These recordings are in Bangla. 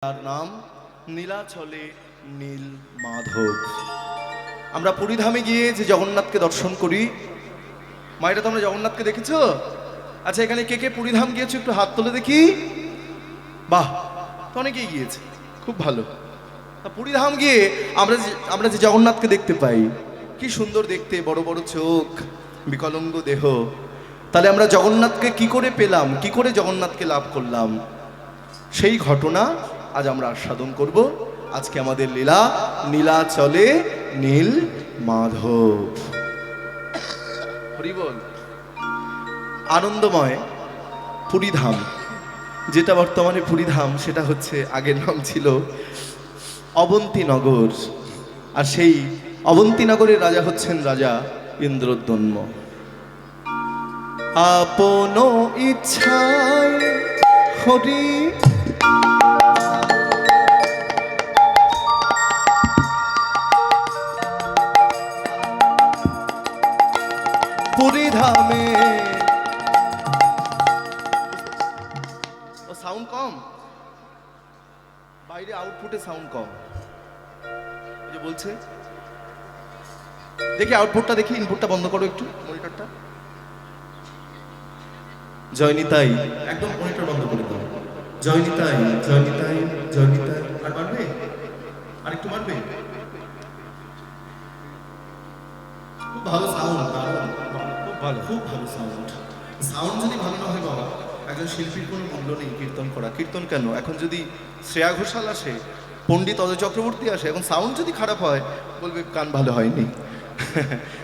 তার নাম নীলাচলে নীল মাধব। আমরা পুরীধামে গিয়ে যে জগন্নাথকে দর্শন করি, মায়েরা তোমরা জগন্নাথকে দেখেছো? আচ্ছা, এখানে কে কে পুরীধাম গিয়েছো একটু হাত তুলে দেখি। বাহ, তো অনেকেই গিয়েছে, খুব ভালো। তা পুরীধাম গিয়ে আমরা যে জগন্নাথকে দেখতে পাই, কি সুন্দর দেখতে, বড় বড় চোখ, বিকলাঙ্গ দেহ। তাহলে আমরা জগন্নাথকে কি করে পেলাম, কি করে জগন্নাথকে লাভ করলাম, সেই ঘটনা আজ আমরা আস্বাদন করব। আজকে আমাদের লীলা নীলাচলে নীল মাধব। হরি বল। আনন্দময় পুরীধাম, যেটা বর্তমানে পুরীধাম, সেটা হচ্ছে আগের নাম ছিল অবন্তীনগর। আর সেই অবন্তীনগরের রাজা হচ্ছেন রাজা ইন্দ্রদ্যম্ন। আপন ইচ্ছায় হরি পুরীধামে। ও সাউন্ড কম, বাইরে আউটপুটে সাউন্ড কম যে বলছে। দেখি আউটপুটটা দেখি, ইনপুটটা বন্ধ করো একটু, মনিটরটা। জয়নিতাই, একদম মনিটর বন্ধ করে দাও। জয়নিতাই জয়নিতাই জয়নিতাই। আর বাড়বে, আর একটু বাড়বে। খুব ভালো সাউন্ড, খুব ভালো, খুব ভালো সাউন্ড। সাউন্ড যদি ভালো না হয় বাবা, একজন শিল্পীর কোনো মূল্য নেই কীর্তন করা। কীর্তন কেন, এখন যদি শ্রেয়া ঘোষাল আসে, পণ্ডিত অজয় চক্রবর্তী আসে, এখন সাউন্ড যদি খারাপ হয় বলবে কান ভালো হয়নি।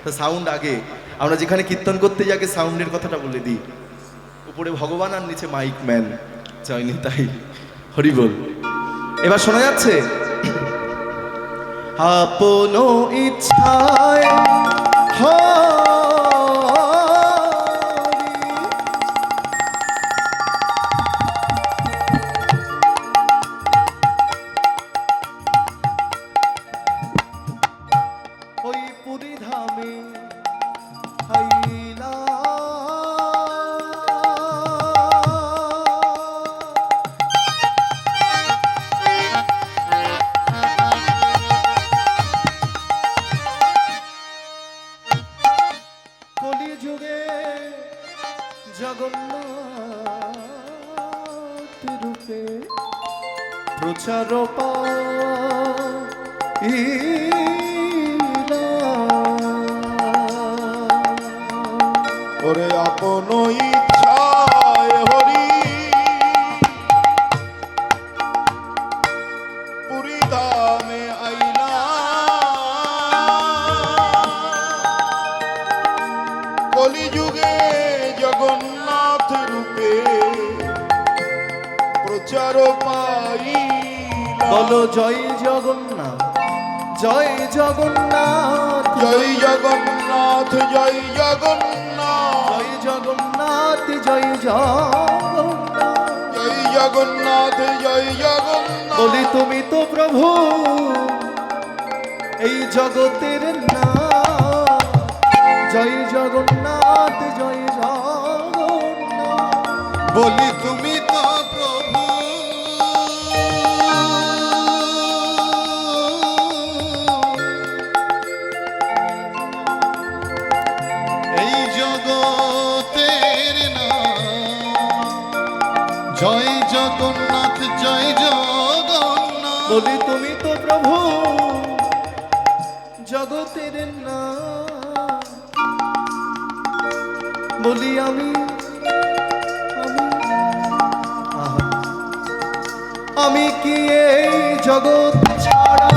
তো সাউন্ড আগে। আমরা যেখানে কীর্তন করতে যাই আগে সাউন্ডের কথাটা বলে দিই। উপরে ভগবান আর নিচে মাইক ম্যান। জয়নিতাই, হরি বল। এবার শোনা যাচ্ছে? আপন ইচ্ছায় ওই পুরীধামে আইলা। কলিযুগে জগন্নাথ রূপে প্রচার ওরে আপন ইচ্ছায় হরি পুরীধামে আইলা। কলিযুগে জগন্নাথ রূপে প্রচার পাইলা। বলো জয় জগন্নাথ, জয় জগন্নাথ, জয় জগন্নাথ, জয় জগন্নাথ, জয় জগন্নাথ, জয় জগন্নাথ, জয় জগন্নাথ, জয় জগন্নাথ। বলি তুমি তো প্রভু এই জগতের নাথ। জয় জগন্নাথ, জয় জগন্নাথ, বলি তুমি তো প্রভু এই জগতের নাথ। জয় জগন্নাথ, জয় জগন্নাথ, বলি তুমি তো প্রভু জগতের নাথ। বলি আমি আমি কি এই জগৎ ছাড়া।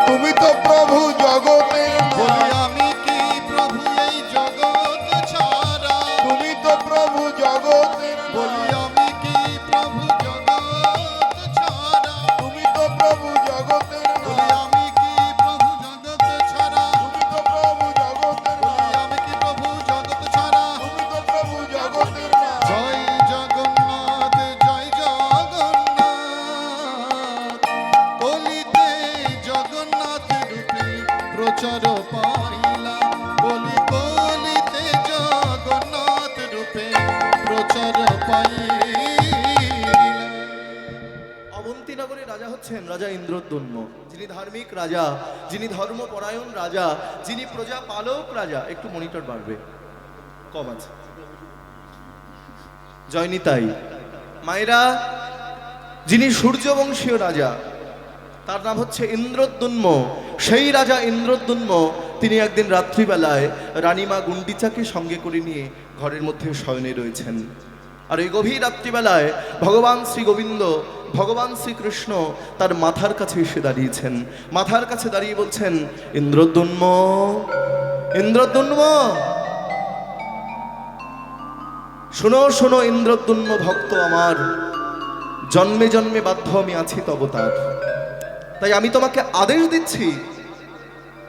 তুমি তো প্রভু জগতের বলি আমি কি প্রভু এই জগৎ ছাড়া। তুমি তো প্রভু জগতের বলি আমি কি প্রভু জগৎ ছাড়া। তুমি তো প্রভু জগতের বলি আমি কি প্রভু জগৎ ছাড়া। তুমি তো প্রভু জগতের বলি আমি কি প্রভু জগৎ ছাড়া। তুমি তো প্রভু জগতের জয় জগন্নাথ, জয় জগন্নাথ, কলিতে জগন্নাথ রূপে প্রচার পাইলা। বলি কলিতে জগন্নাথ রূপে প্রচার পাইলা। রাজা হচ্ছেন রাজা ইন্দ্রদ্যুম্ন, যিনি ধার্মিক রাজা, যিনি ধর্মপরায়ণ রাজা, যিনি প্রজা পালক রাজা। একটু মনিটর বাড়বে, কম আছে। জয়নিতাই মায়েরা, যিনি সূর্যবংশীয় রাজা, তার নাম হচ্ছে ইন্দ্রদ্যুম্ন। সেই রাজা ইন্দ্রদ্যুম্ন তিনি একদিন রাত্রিবেলায় রানীমা গুন্ডিচাকে সঙ্গে করে নিয়ে ঘরের মধ্যে শয়নে রয়েছেন। আর এই গভীর রাত্রিবেলায় ভগবান শ্রী গোবিন্দ, ভগবান শ্রীকৃষ্ণ তার মাথার কাছে এসে দাঁড়িয়েছেন। মাথার কাছে দাঁড়িয়ে বলছেন, ইন্দ্রদ্যুম্ন, ইন্দ্রদ্যুম্ন, শোনো শোনো ইন্দ্রদ্যুম্ন ভক্ত আমার, জন্মে জন্মে বাধ্য আমি আছি তব তার। তাই আমি তোমাকে আদেশ দিচ্ছি,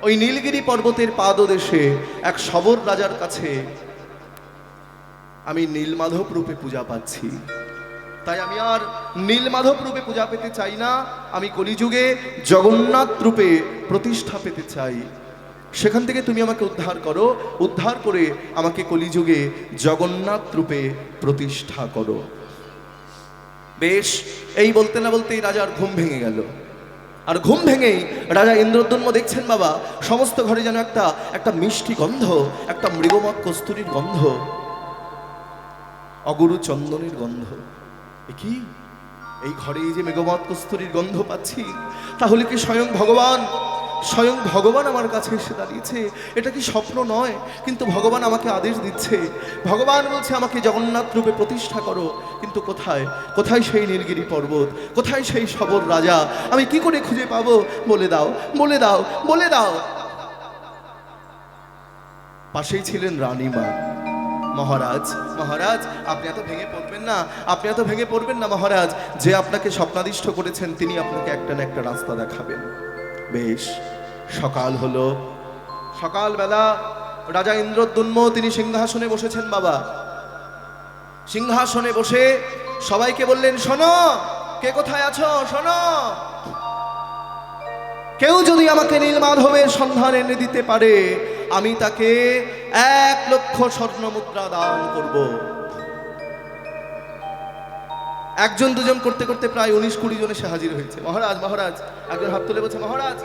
ওই নীলগিরি পর্বতের পাদদেশে এক সবর রাজার কাছে আমি নীলমাধব রূপে পূজা পাচ্ছি। তাই আমি আর নীলমাধব রূপে পূজা পেতে চাই না, আমি কলিযুগে জগন্নাথ রূপে প্রতিষ্ঠা পেতে চাই। সেখান থেকে তুমি আমাকে উদ্ধার করো, উদ্ধার করে আমাকে কলিযুগে জগন্নাথ রূপে প্রতিষ্ঠা করো। বেশ, এই বলতে না বলতেই রাজার ঘুম ভেঙে গেল। আর ঘুম ভেঙেই রাজা ইন্দ্রদ্যুম্ন দেখছেন বাবা, সমস্ত ঘরে যেন একটা মিষ্টি গন্ধ, একটা মৃগমত কস্তুরীর গন্ধ, অগুরু চন্দনের গন্ধ। এ কি, এই ঘরে যে মৃগমত কস্তুরীর গন্ধ পাচ্ছি, তাহলে কি স্বয়ং ভগবান, স্বয়ং ভগবান আমার কাছে এসে দাঁড়িয়েছে? এটা কি স্বপ্ন নয়? কিন্তু ভগবান আমাকে আদেশ দিচ্ছে, ভগবান বলছে আমাকে জগন্নাথ রূপে প্রতিষ্ঠা করো। কিন্তু কোথায়, কোথায় সেই নীলগিরি পর্বত, কোথায় সেই সবর রাজা? আমি কি করে খুঁজে পাবো? বলে দাও, বলে দাও, বলে দাও। পাশেই ছিলেন রানীমা। মহারাজ, মহারাজ, আপনি এত ভেঙে পড়বেন না, আপনি এত ভেঙে পড়বেন না মহারাজ। যে আপনাকে স্বপ্নাদিষ্ট করেছেন তিনি আপনাকে একটা না একটা রাস্তা দেখাবেন। বেশ, সকাল হলো। সকালবেলা রাজা ইন্দ্রদ্যুম্ন তিনি সিংহাসনে বসেছেন বাবা। সিংহাসনে বসে সবাইকে বললেন, শোনো, কে কোথায় আছো শোনো, কেউ যদি আমাকে নীলমাধবের সন্ধান এনে দিতে পারে, আমি তাকে 1 লক্ষ স্বর্ণ মুদ্রা দান করব। একজন দুজন করতে করতে প্রায় 19-20 জন এসে হাজির হয়েছে। মহারাজ, মহারাজ, একজন হাত তুলে বলছে, মহারাজ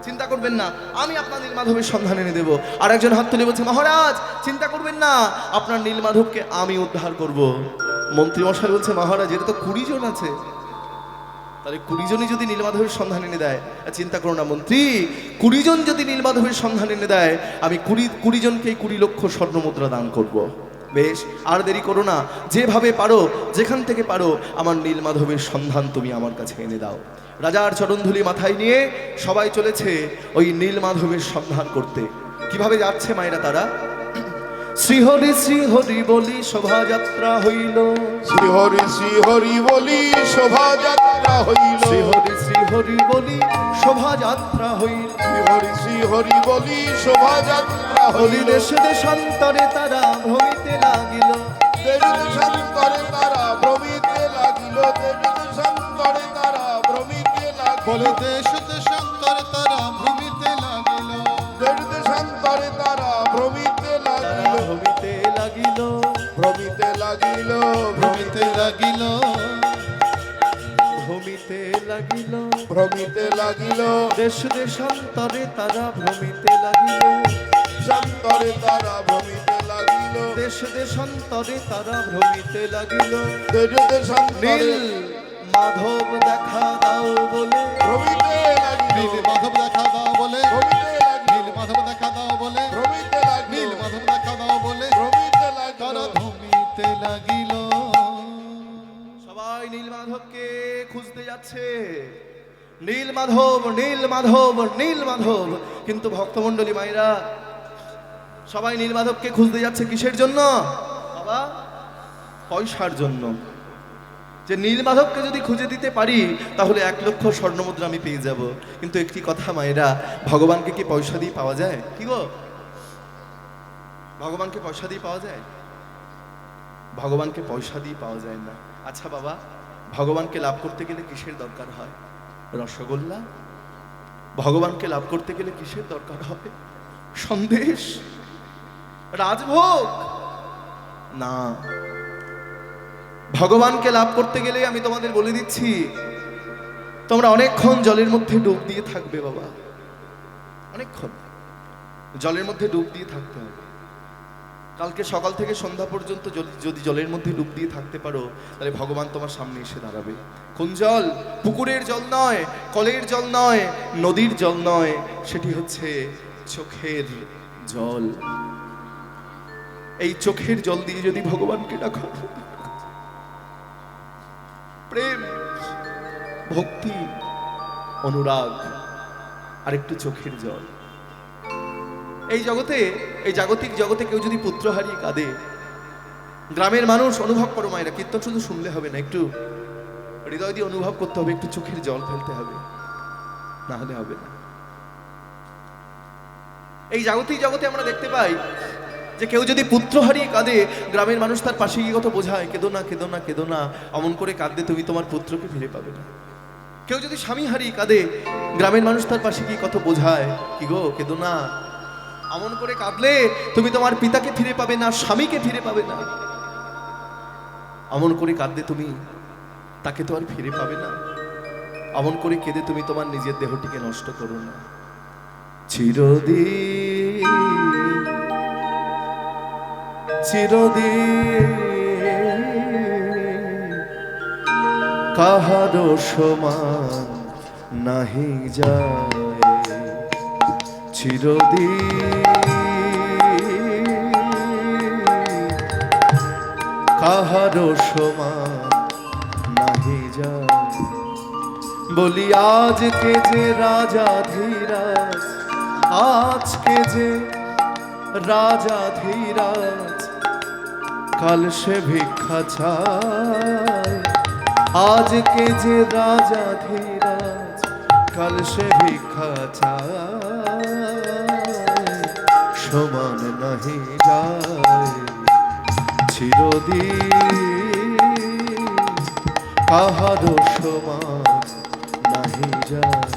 চিন্তা করবেন না, আমি আপনার নীলমাধবের সন্ধান এনে দেব। আর একজন হাত তুলে বলছে, মহারাজ চিন্তা করবেন না, আপনার নীলমাধবকে আমি উদ্ধার করব। মন্ত্রী মশাই বলছে, মহারাজ এটা তো 20 জন আছে, তাহলে 20 জনই যদি নীলমাধবের সন্ধান এনে দেয়, চিন্তা করো না মন্ত্রী, 20 জন যদি নীলমাধবের সন্ধান এনে দেয়, আমি 20 জনকেই 20 লক্ষ স্বর্ণ মুদ্রা দান করব। বেশ, আর দেরি করো না, যেভাবে পারো, যেখান থেকে পারো, আমার নীলমাধবের সন্ধান তুমি আমার কাছে এনে দাও। রাজার চরণধুলি মাথায় নিয়ে সবাই চলেছে ওই নীলমাধবের সন্ধান করতে। কিভাবে যাচ্ছে মায়েরা তারা? শ্রীহরি শ্রীহরি বলি শোভাযাত্রা হইল, শ্রীহরি শ্রীহরি বলি শোভাযাত্রা হইল, শ্রীহরি শ্রীহরি বলি শোভাযাত্রা হইল, শ্রীহরি শ্রীহরি বলি শোভাযাত্রা হলি হইল। দেশে দেশান্তরে তারা ভ্রমিতে লাগিল, দেশ দেশান্তরে তারা ভ্রমিতে লাগিল, দেশ দেশান্তরে তারা ভ্রমিতে বলে লাগিল, দেশ দেশান্তরে তারা ভ্রমিতে লাগিল, দেশ দেশান্তরে তারা ভ্রমিতে তারা লাগিল, ভ্রমিতে লাগিল, ভ্রমিতে লাগিল, ভ্রমিতে লাগিল, ভ্রমিতে লাগিল, ভ্রমিতে লাগিল, দেশ দেশান্তরে তারা ভ্রমিতে লাগিল, দেশান্তরে তারা ভ্রমিতে লাগিল, দেশ দেশান্তরে তারা ভ্রমিতে লাগিল। দেশ দেশান্তরে নীল মাধব দেখা দাও বলে, ভ্রমিতে লাগিল, নীল মাধব দেখা দাও বলে, ভ্রমিতে লাগিল, নীল মাধব দেখা দাও বলে, ভ্রমিতে লাগিল, নীল মাধব দেখা দাও বলে, ভ্রমিতে তারা লাগিল। ভ্রমিতে লাগিল। সবাই নীলমাধবকে খুঁজতে যাচ্ছে, নীলমাধব, নীলমাধব, নীলমাধব। কিন্তু ভক্তমণ্ডলী মায়েরা সবাই নীলমাধবকে খুঁজতে যাচ্ছে কিসের জন্য বাবা? পয়সার জন্য। যে নীলমাধবকে যদি খুঁজে দিতে পারি তাহলে 1 লক্ষ স্বর্ণমুদ্রা আমি পেয়ে যাব। কিন্তু একটি কথা মায়েরা, ভগবানকে কি পয়সা দিয়ে পাওয়া যায়? কি গো, ভগবানকে পয়সা দিয়ে পাওয়া যায়? ভগবানকে পয়সা দিয়ে পাওয়া যায় না। আচ্ছা বাবা, ভগবানকে লাভ করতে গেলে কিসের দরকার হয়? রসগোল্লা? ভগবানকে লাভ করতে গেলে কিসের দরকার হবে? সন্দেশ, রাজভোগ? না, ভগবানকে লাভ করতে গেলে আমি তোমাদের বলে দিচ্ছি, তোমরা অনেকক্ষণ জলের মধ্যে ডুব দিয়ে থাকবে বাবা, অনেকক্ষণ জলের মধ্যে ডুব দিয়ে থাকতে হবে। কালকে সকাল থেকে সন্ধ্যা পর্যন্ত যদি জলের মধ্যে ডুব দিয়ে থাকতে পারো, তাহলে ভগবান তোমার সামনে এসে দাঁড়াবে। কোন জল? পুকুরের জল নয়, কলের জল নয়, নদীর জল নয়, সেটি হচ্ছে চোখের জল। এই চোখের জল দিয়ে যদি ভগবানকে ডাকো, প্রেম, ভক্তি, অনুরাগ আর একটু চোখের জল। এই জগতে, এই জাগতিক জগতে কেউ যদি পুত্র হারিয়ে কাঁদে, গ্রামের মানুষ অনুভব করো মায়েরা, কীর্তন শুধু শুনলে হবে না, একটু হৃদয় দিয়ে অনুভব করতে হবে, একটু চোখের জল ফেলতে হবে, না হলে হবে না। এই জাগতিক জগতে আমরা দেখতে পাই যে কেউ যদি পুত্র হারিয়ে কাঁদে, গ্রামের মানুষ তার পাশে গিয়ে কত বোঝায়, কেঁদো না, কেঁদো না, কেঁদো না, অমন করে কাঁদলে তুমি তোমার পুত্রকে ফিরে পাবে না। কেউ যদি স্বামী হারিয়ে কাঁদে, গ্রামের মানুষ তার পাশে গিয়ে কত বোঝায়, কি গো কেঁদো না, অমন করে কাঁদলে তুমি তোমার পিতাকে ফিরে পাবে না, স্বামীকে ফিরে পাবে না। অমন করে কাঁদলে তুমি তাকে তো আর ফিরে পাবে না। অমন করে কেঁদে তুমি তোমার নিজের দেহটিকে নষ্ট করো না। চিরদিন চিরদিন কাহারো সমান নাহি যায়, চিরদিন কাহারো সমান নাহি যায়। বলি আজকে যে রাজা ধীরাজ, আজকে যে রাজা ধীরাজ, কাল সে ভিক্ষা চায়। আজকে যে রাজা ধীরাজ, কাল সে ভিক্ষা চায়, সমান নাহি যায়। চিরদিন কাহারো সমান নাহি যায়।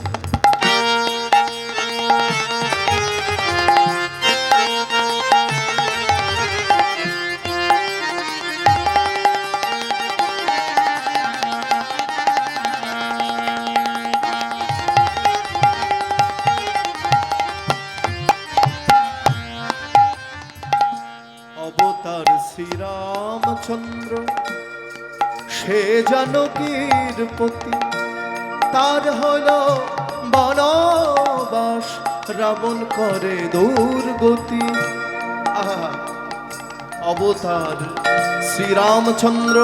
অবতার শ্রীরামচন্দ্র, সে জানকীর পতি, তার হলো বনবাস, রাবণ করে দুর্গতি। আহা, অবতার শ্রীরামচন্দ্র।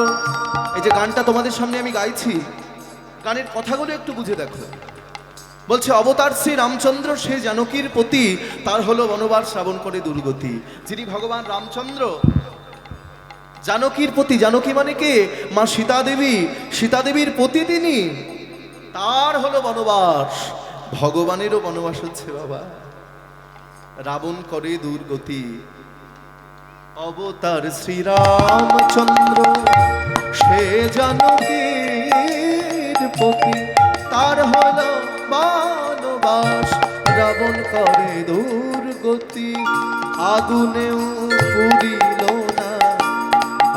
এই যে গানটা তোমাদের সামনে আমি গাইছি, গানের কথাগুলো একটু বুঝে দেখো। বলছে অবতার শ্রী রামচন্দ্র, সে জানকীর পতি, তার হলো বনবাস, শ্রাবণ করে দুর্গতি। যিনি ভগবান রামচন্দ্র, জানকীর পতি, জানকী মানে কে? মা সীতা দেবী, সীতা দেবীর পতি তিনি, তার হলো বনবাস। ভগবানেরও বনবাস হচ্ছে বাবা, রাবণ করে দুর্গতি। অবতার শ্রীরামচন্দ্র, সে জানকীর পতি, তার হলো বনবাস, রাবণ করে দুর্গতি। আগুনেও পুরিল না,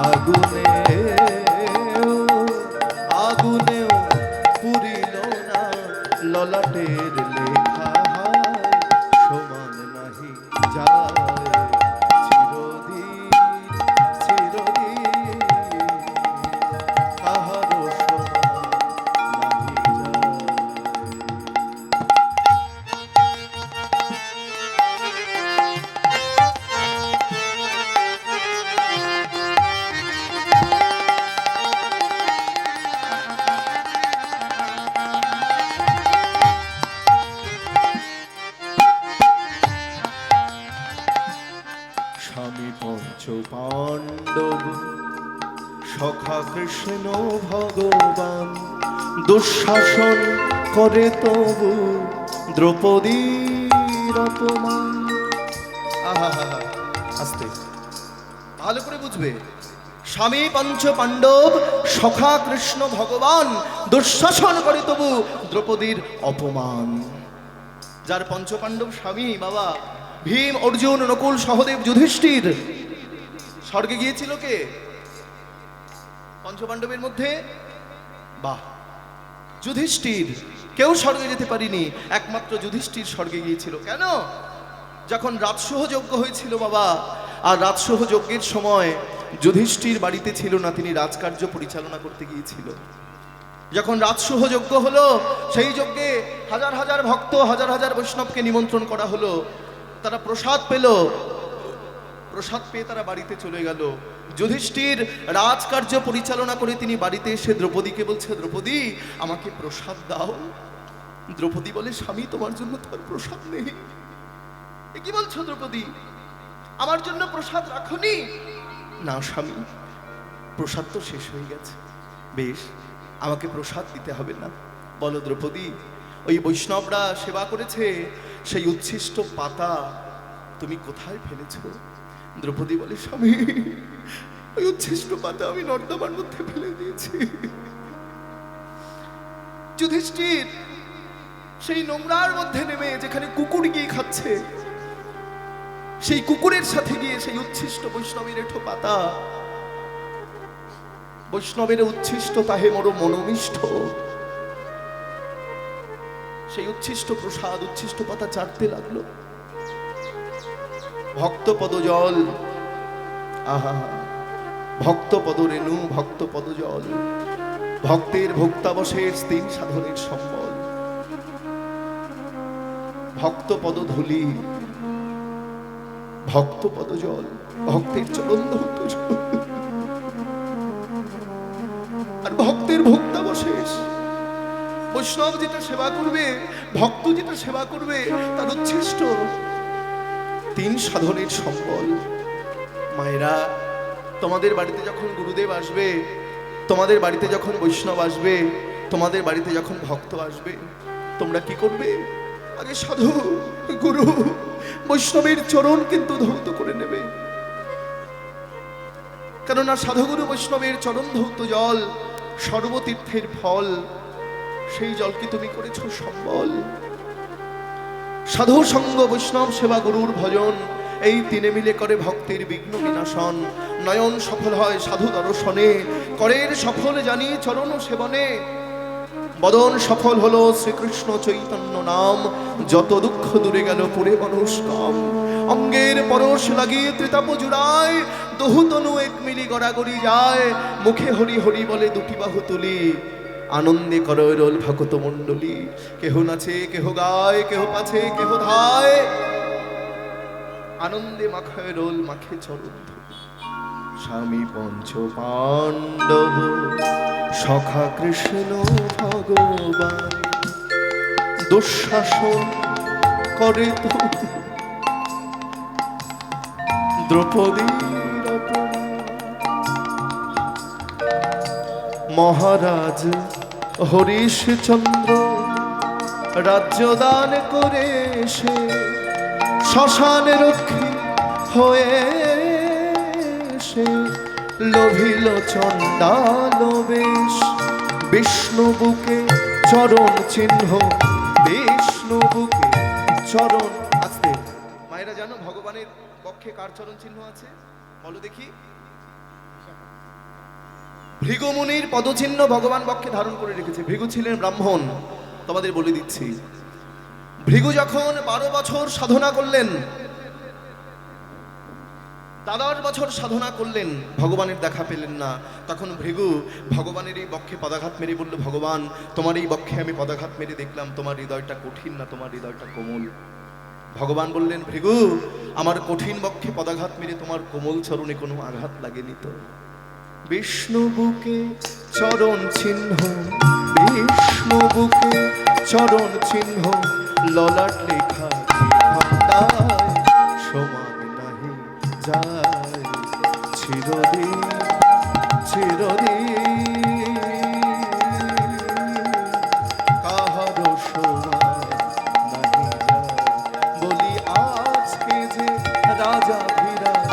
আগুনেও পুরিল না, ললাটের লেখা সমান নাহি যায়। চিরদিন চিরদিন কাহারো সমান নাহি যায়। স্বামী পঞ্চ পাণ্ডব, সখা কৃষ্ণ ভগবান, দুঃশাসন করে তবু দ্রৌপদীর অপমান। আহা, আস্তে ভালো করে বুঝবে। স্বামী পঞ্চ পাণ্ডব, সখা কৃষ্ণ ভগবান, দুঃশাসন করে তবু দ্রৌপদীর অপমান। যার পঞ্চপাণ্ডব স্বামী বাবা, ভীম, অর্জুন, নকুল, সহদেব, যুধিষ্ঠির, স্বর্গে গিয়েছিল কে পঞ্চপাণ্ডবের মধ্যে? বাহ, যুধিষ্ঠির, কেউ স্বর্গে যেতে পারিনি, একমাত্র যুধিষ্ঠির স্বর্গে গিয়েছিল। কেন? যখন রাজসহ যজ্ঞ হয়েছিল বাবা, আর রাজসহ যজ্ঞের সময় যুধিষ্ঠির বাড়িতে ছিল না, তিনি রাজকার্য পরিচালনা করতে গিয়েছিল। যখন রাজসহ যজ্ঞ হলো, সেই যজ্ঞে হাজার হাজার ভক্ত, হাজার হাজার বৈষ্ণবকে নিমন্ত্রণ করা হলো। তারা প্রসাদ পেল, প্রসাদ পেয়ে তারা বাড়িতে চলে গেল। যুধিষ্ঠির রাজকার্য পরিচালনা করে তিনি বাড়িতে এসে দ্রৌপদীকে বলছে, দ্রৌপদী আমাকে প্রসাদ দাও। দ্রৌপদী বলে, স্বামী তোমার জন্য তো আর প্রসাদ নেই। এ কি বলছো দ্রৌপদী, আমার জন্য প্রসাদ রাখনি? না স্বামী, প্রসাদ তো শেষ হয়ে গেছে। বেশ, আমাকে প্রসাদ দিতে হবে না। বলো দ্রৌপদী, ওই বৈষ্ণবরা সেবা করেছে, সেই উচ্ছিষ্ট পাতা তুমি কোথায় ফেলেছো? দ্রৌপদী বলে, স্বামী ওই উচ্ছিষ্ট পাতা আমি নর্দমার মধ্যে ফেলে দিয়েছি। যুধিষ্ঠির সেই নোংরার মধ্যে নেমে, যেখানে কুকুর গিয়ে খাচ্ছে, সেই কুকুরের সাথে গিয়ে সেই উচ্ছিষ্ট বৈষ্ণবের এঁঠো পাতা, বৈষ্ণবের উচ্ছিষ্ট তাহে মর মনোমিষ্ঠ, সেই উচ্ছিষ্ট প্রসাদ, উচ্ছিষ্ট পাতা চাটতে লাগলো। ভক্ত পদ জল, আহা, ভক্ত পদ রেণু, ভক্ত পদ জল, ভক্তের ভক্তাবশের স্তিন সাধনের সম্বল, ভক্ত পদ ধুলি, ভক্ত পদ জল, ভক্তের চরণ ধৌত জল, আর ভক্তের ভক্তাবশেষ। বৈষ্ণব যেটা সেবা করবে, ভক্ত যেটা সেবা করবে, তার উচ্ছিষ্ট তিন সাধনের সম্বল। মায়েরা, তোমাদের বাড়িতে যখন গুরুদেব আসবে, তোমাদের বাড়িতে যখন বৈষ্ণব আসবে, তোমাদের বাড়িতে যখন ভক্ত আসবে, তোমরা কি করবে? আগে সাধু, গুরু, বৈষ্ণবের চরণ কিন্তু ধৌত করে নেবে। কেননা সাধুগুরু বৈষ্ণবের চরণ ধৌত জল সর্বতীর্থের ফল, সেই জল কি তুমি করেছ সম্বল? সাধু সঙ্গ, বৈষ্ণব সেবা, গুরুর ভজন, এই তিনে মিলে করে ভক্তের বিঘ্ন বিনাশন। নয়ন সফল হয় সাধু দর্শনে, করের সফল জানি চরণ সেবনে। বদন সফল হলো শ্রীকৃষ্ণ চৈতন্য নাম, যত দুঃখ দূরে গেল পুরে মানুষ কম। অঙ্গের পরশ লাগিয়ে ত্রিতাপ জুড়ায়, দহুতনু এক মিলি গড়াগড়ি যায়। মুখে হরি হরি বলে দুটি বাহু তুলি, আনন্দে করয় রোল ভকত মণ্ডলী। কেহ নাচে, কেহ গায়, কেহ পাছে, কেহ ধায়, আনন্দে মাখায় রোল, মাখে চরণ ধুলি। স্বামী পঞ্চ পাণ্ডব, সখা কৃষ্ণ ভগবান, দুঃশাসন করে তো দ্রৌপদীর অপমান। মহারাজ হরিশচন্দ্র রাজ্য দান করে সে, শ্মশানে রক্ষী হয়ে সে, লোভিল চণ্ডাল বেশ। বিষ্ণু বুকে চরণ চিহ্ন, বিষ্ণু বুকে চরণ। আসতে মায়েরা, জানো ভগবানের পক্ষে কার চরণ চিহ্ন আছে? বলো দেখি। ভৃগু মুনির পদচিহ্ন ভগবান বক্ষে ধারণ করে রেখেছে। ভৃগু ছিলেন ব্রাহ্মণ, তোমাদের বলে দিচ্ছি। ভৃগু যখন 12 বছর সাধনা করলেন, 12 বছর সাধনা করলেন, ভগবানের দেখা পেলেন না, তখন ভৃগু ভগবানের এই বক্ষে পদাঘাত মেরে বলল, ভগবান তোমার এই বক্ষে আমি পদাঘাত মেরে দেখলাম তোমার হৃদয়টা কঠিন না, তোমার হৃদয়টা কোমল। ভগবান বললেন, ভৃগু আমার কঠিন বক্ষে পদাঘাত মেরে তোমার কোমল চরণে কোনো আঘাত লাগেনি তো? বিষ্ণু বুকে চরণ চিহ্ন, বিষ্ণু বুকে চরণ চিহ্ন, ললাট লেখা খন্ডায়, সমান নাহি যায় চিরদিন চিরদিন। কাহারো সমান নাহি যায়, বলি আজকে যে রাজা ধীরাজ,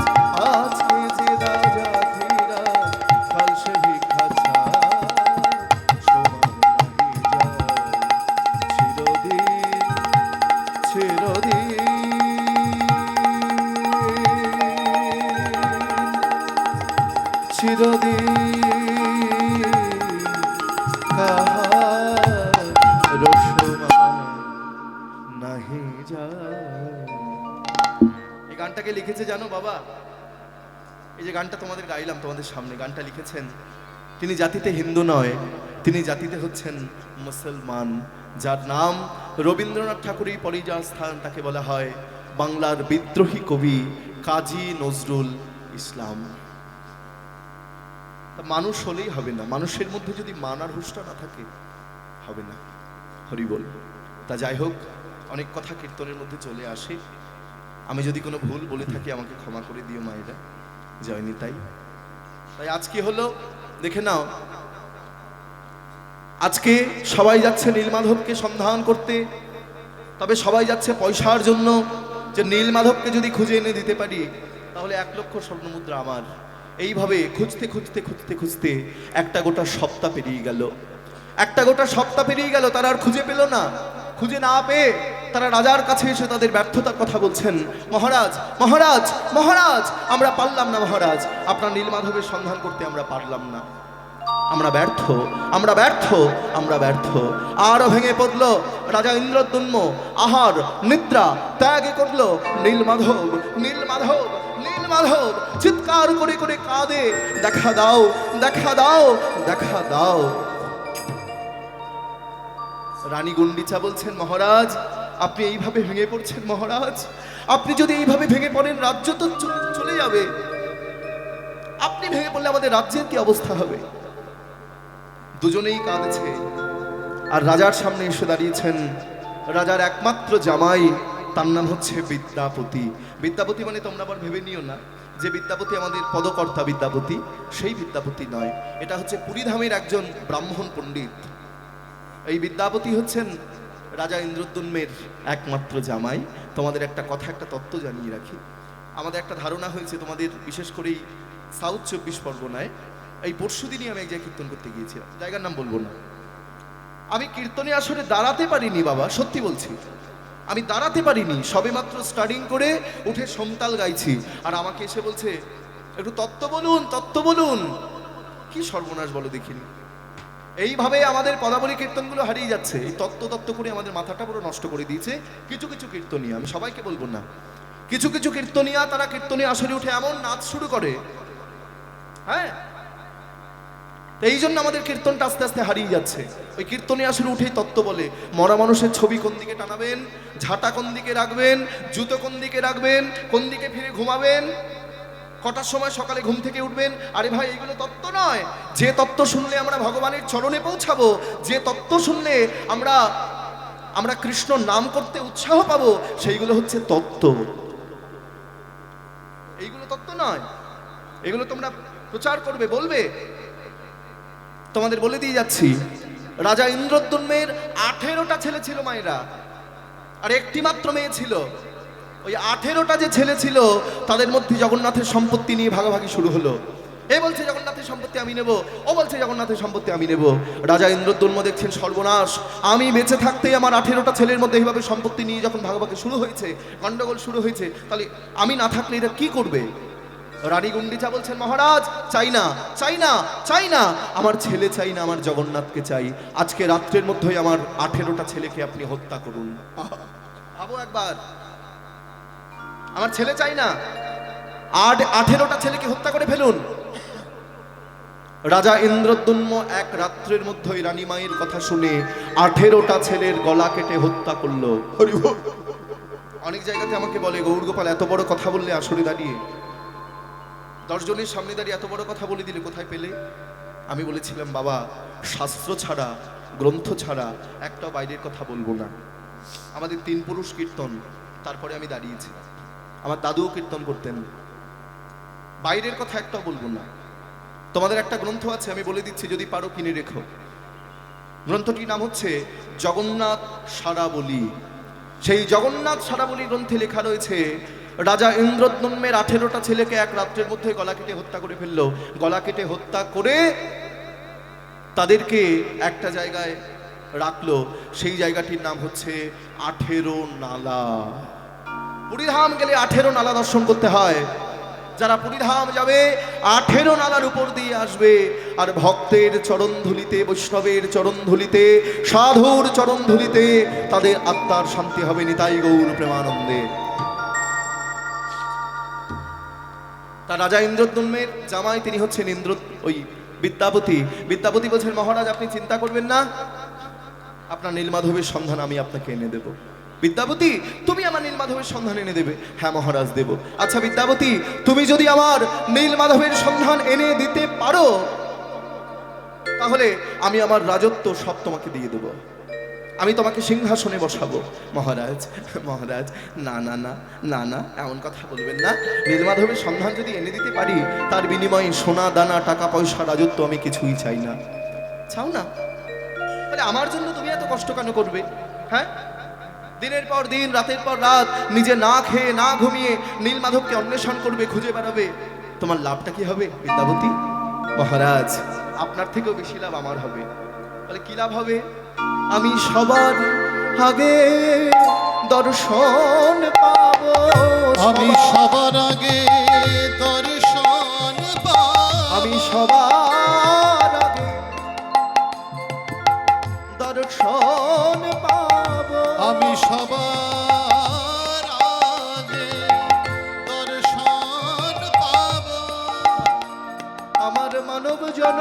আজকে যে রাজা ধীরাজ, কাল সে ভিক্ষা ছাড়, সমান নাহি যায় চিরদিন চিরদিন। সমান নাহি যায়। এই গানটাকে লিখেছে জানো বাবা? এই যে গানটা তোমাদের গাইলাম তোমাদের সামনে, গানটা লিখেছেন তিনি জাতিতে হিন্দু নয়, তিনি জাতিতে হচ্ছেন মুসলমান, যার নাম রবীন্দ্রনাথ ঠাকুরই পরে যার স্থান, তাকে বলা হয় বাংলার বিদ্রোহী কবি কাজী নজরুল ইসলাম। তা মানুষ হলেই হবে না, মানুষের মধ্যে যদি মানার হুঁশটা না থাকে হবে না। হরি বল। তা যাই হোক, অনেক কথা কীর্তনের মধ্যে চলে আসে, আমি যদি কোনো ভুল বলে থাকি আমাকে ক্ষমা করে দিও মায়েরা, জয়নি তাই। তাই আজ কি হলো দেখে নাও, আজকে সবাই যাচ্ছে নীলমাধবকে সন্ধান করতে, তবে সবাই যাচ্ছে পয়সার জন্য, যে নীলমাধবকে যদি খুঁজে এনে দিতে পারি তাহলে 1 লক্ষ স্বর্ণমুদ্রা আমার। এইভাবে খুঁজতে খুঁজতে খুঁজতে খুঁজতে একটা গোটা সপ্তাহ পেরিয়ে গেল, একটা গোটা সপ্তাহ পেরিয়ে গেল, তারা আর খুঁজে পেল না। খুঁজে না পেয়ে তারা রাজার কাছে এসে তাদের ব্যর্থতার কথা বলছেন, মহারাজ মহারাজ মহারাজ, আমরা পারলাম না মহারাজ, আপনার নীলমাধবের সন্ধান করতে আমরা পারলাম না, আমরা ব্যর্থ, আমরা ব্যর্থ, আমরা ব্যর্থ। আরো ভেঙে পড়লো রাজা ইন্দ্রদ্যুম্ন, আহার নিদ্রা ত্যাগে করলো, নীলমাধব নীলমাধব নীলমাধব চিৎকার করে করে কাঁদে, দেখা দাও দেখা দাও দেখা দাও। রানী গুন্ডিচা বলছেন, মহারাজ আপনি এইভাবে ভেঙে পড়ছেন মহারাজ, আপনি যদি এইভাবে ভেঙে পড়েন রাজ্য তো চলে যাবে, আপনি ভেঙে পড়লে আমাদের রাজ্যের কি অবস্থা হবে। দুজনেই কাঁদছে, আর রাজার সামনে এসে দাঁড়িয়েছেন রাজার একমাত্র জামাই, তার নাম হচ্ছে বিদ্যাপতি। বিদ্যাপতি মানে তোমরা আবার ভেবে নিও না যে বিদ্যাপতি আমাদের পদকর্তা বিদ্যাপতি, সেই বিদ্যাপতি নয়, এটা হচ্ছে পুরীধামের একজন ব্রাহ্মণ পণ্ডিত। এই বিদ্যাপতি হচ্ছেন রাজা ইন্দ্রদ্যুম্নের একমাত্র জামাই। তোমাদের একটা কথা, একটা তত্ত্ব জানিয়ে রাখি, আমাদের একটা ধারণা হয়েছে তোমাদের, বিশেষ করেই সাউথ 24 পরগনায়, এই পরশুদিনই আমি এক জায়গায় কীর্তন করতে গিয়েছিলাম, জায়গার নাম বলবো না। আমি কীর্তনে আসলে দাঁড়াতে পারিনি বাবা, সত্যি বলছি, আমি দাঁড়াতে পারিনি, সবেমাত্র স্টার্টিং করে উঠে সমতাল গাইছি, আর আমাকে এসে বলছে একটু তত্ত্ব বলুন তত্ত্ব বলুন। কি সর্বনাশ বলো দেখিনি। এইভাবে আমাদের পদাবলী কীর্তনগুলো হারিয়ে যাচ্ছে, এই তত্ত্ব তত্ত্ব করে আমাদের মাথাটা পুরো নষ্ট করে দিয়েছে কিছু কিছু কীর্তনিয়া, আমি সবাইকে বলবো না, কিছু কিছু কীর্তনিয়া তারা কীর্তনে আসরে উঠে এমন নাচ শুরু করে, হ্যাঁ, এই জন্য আমাদের কীর্তনটা আস্তে আস্তে হারিয়ে যাচ্ছে। ওই কীর্তনে আসলে উঠেই তত্ত্ব বলে, মরা মানুষের ছবি কোন দিকে টানাবেন, ঝাঁটা কোন দিকে রাখবেন, জুতো কোন দিকে রাখবেন, কোন দিকে ফিরে ঘুমাবেন, কটার সময় সকালে ঘুম থেকে উঠবেন। আরে ভাই, এইগুলো তত্ত্ব নয়। যে তত্ত্ব শুনলে আমরা ভগবানের চরণে পৌঁছাবো, যে তত্ত্ব শুনলে আমরা কৃষ্ণ নাম করতে উৎসাহ পাবো, সেইগুলো হচ্ছে তত্ত্ব। এইগুলো তত্ত্ব নয়, এগুলো তোমরা প্রচার করবে, বলবে। তোমাদের বলে দিয়ে যাচ্ছি, রাজা ইন্দ্রদ্যুম্নের 18টা ছেলে ছিল মায়েরা, আর একটি মাত্র মেয়ে ছিল। ওই 18টা যে ছেলে ছিল তাদের মধ্যে জগন্নাথের সম্পত্তি নিয়ে ভাগাভাগি শুরু হলো। এ বলছে জগন্নাথের সম্পত্তি আমি নেব, ও বলছে জগন্নাথের সম্পত্তি আমি নেব। রাজা ইন্দ্রদ্যুম্ন দেখছেন সর্বনাশ, আমি বেঁচে থাকতেই আমার 18টা ছেলের মধ্যে এইভাবে সম্পত্তি নিয়ে যখন ভাগাভাগি শুরু হয়েছে, গন্ডগোল শুরু হয়েছে, তাহলে আমি না থাকলে এরা কি করবে। রানী গুন্ডিচা বলছেন, মহারাজ চাই না চাই না চাই না, আমার ছেলে চাই না, আমার জগন্নাথকে চাই, আজকে রাত্রের মধ্যেই আমার 18টা ছেলেকে আপনি হত্যা করুন। ভাবো একবার, আমার ছেলে চাই না, 18টা ছেলেকে হত্যা করে ফেলুন। রাজা ইন্দ্রদ্যুম্ন এক রাত্রের মধ্যেই রানী মায়ের কথা শুনে 18টা ছেলের গলা কেটে হত্যা করলো। অনেক জায়গাতে আমাকে বলে, গৌরগোপাল এত বড় কথা বললে আসরে দাঁড়িয়ে, 10 জনের সামনে দাঁড়িয়ে এত বড় কথা বলে দিলে, কোথায় পেলে? আমি বলেছিলাম, বাবা শাস্ত্র ছাড়া, গ্রন্থ ছাড়া একটা বাইরের কথা বলবো না। আমাদের 3 পুরুষ কীর্তন, তারপরে আমি দাঁড়িয়েছিলাম, আমার দাদুও কীর্তন করতেন, বাইরের কথা একটাও বলবো না। তোমাদের একটা গ্রন্থ আছে, আমি বলে দিচ্ছি, যদি পারো কিনে রেখো। গ্রন্থটির নাম হচ্ছে জগন্নাথ সারাবলী। সেই জগন্নাথ সারাবলী গ্রন্থে লেখা রয়েছে, রাজা ইন্দ্রদ্যুম্নের 18টা ছেলেকে এক রাত্রের মধ্যে গলা কেটে হত্যা করে ফেললো। গলা কেটে হত্যা করে তাদেরকে একটা জায়গায় রাখলো, সেই জায়গাটির নাম হচ্ছে 18 নালা। পুরীধাম গেলে 18 নালা দর্শন করতে হয়। যারা পুরীধাম যাবে 18 নালার উপর দিয়ে আসবে, আর ভক্তের চরণধুলিতে, বৈষ্ণবের চরণধুলিতে, সাধুর চরণধুলিতে তাদের আত্মার শান্তি হবে। নিতাই গৌর প্রেমানন্দে। তা রাজা ইন্দ্রদ্যুম্নের জামাই তিনি হচ্ছেন ওই বিদ্যাপতি। বিদ্যাপতি বলছেন, মহারাজ আপনি চিন্তা করবেন না, আপনার নীলমাধবের সন্ধান আমি আপনাকে এনে দেব। বিদ্যাপতি, তুমি আমার নীলমাধবের সন্ধান এনে দেবে? হ্যাঁ মহারাজ দেব। আচ্ছা বিদ্যাপতি, তুমি যদি আমার নীলমাধবের সন্ধান এনে দিতে পারো, তাহলে আমি আমার রাজত্ব সব তোমাকে দিয়ে দেব, আমি তোমাকে সিংহাসনে বসাবো। মহারাজ, মহারাজ, না না না না না, এমন কথা বলবেন না। নীলমাধবের সন্ধান যদি এনে দিতে পারি, তার বিনিময়ে সোনা দানা, টাকা পয়সা, রাজত্ব আমি কিছুই চাই না। চাও না? তাহলে আমার জন্য তুমি এত কষ্ট কেন করবে? হ্যাঁ, দিনের পর দিন, রাতের পর রাত নিজে না খেয়ে না ঘুমিয়ে নীলমাধবকে অন্বেষণ করবে, খুঁজে বেড়াবে, তোমার লাভটা কি হবে বিদ্যাপতি? মহারাজ, আপনার থেকেও বেশি লাভ আমার হবে। তাহলে কি লাভ হবে? আমি সবার আগে দর্শন পাবো, আমি সবার আগে দর্শন পাবো, আমি সবার আগে দর্শন পাবো, আমি সবার আগে দর্শন পাবো। আমার মানব জন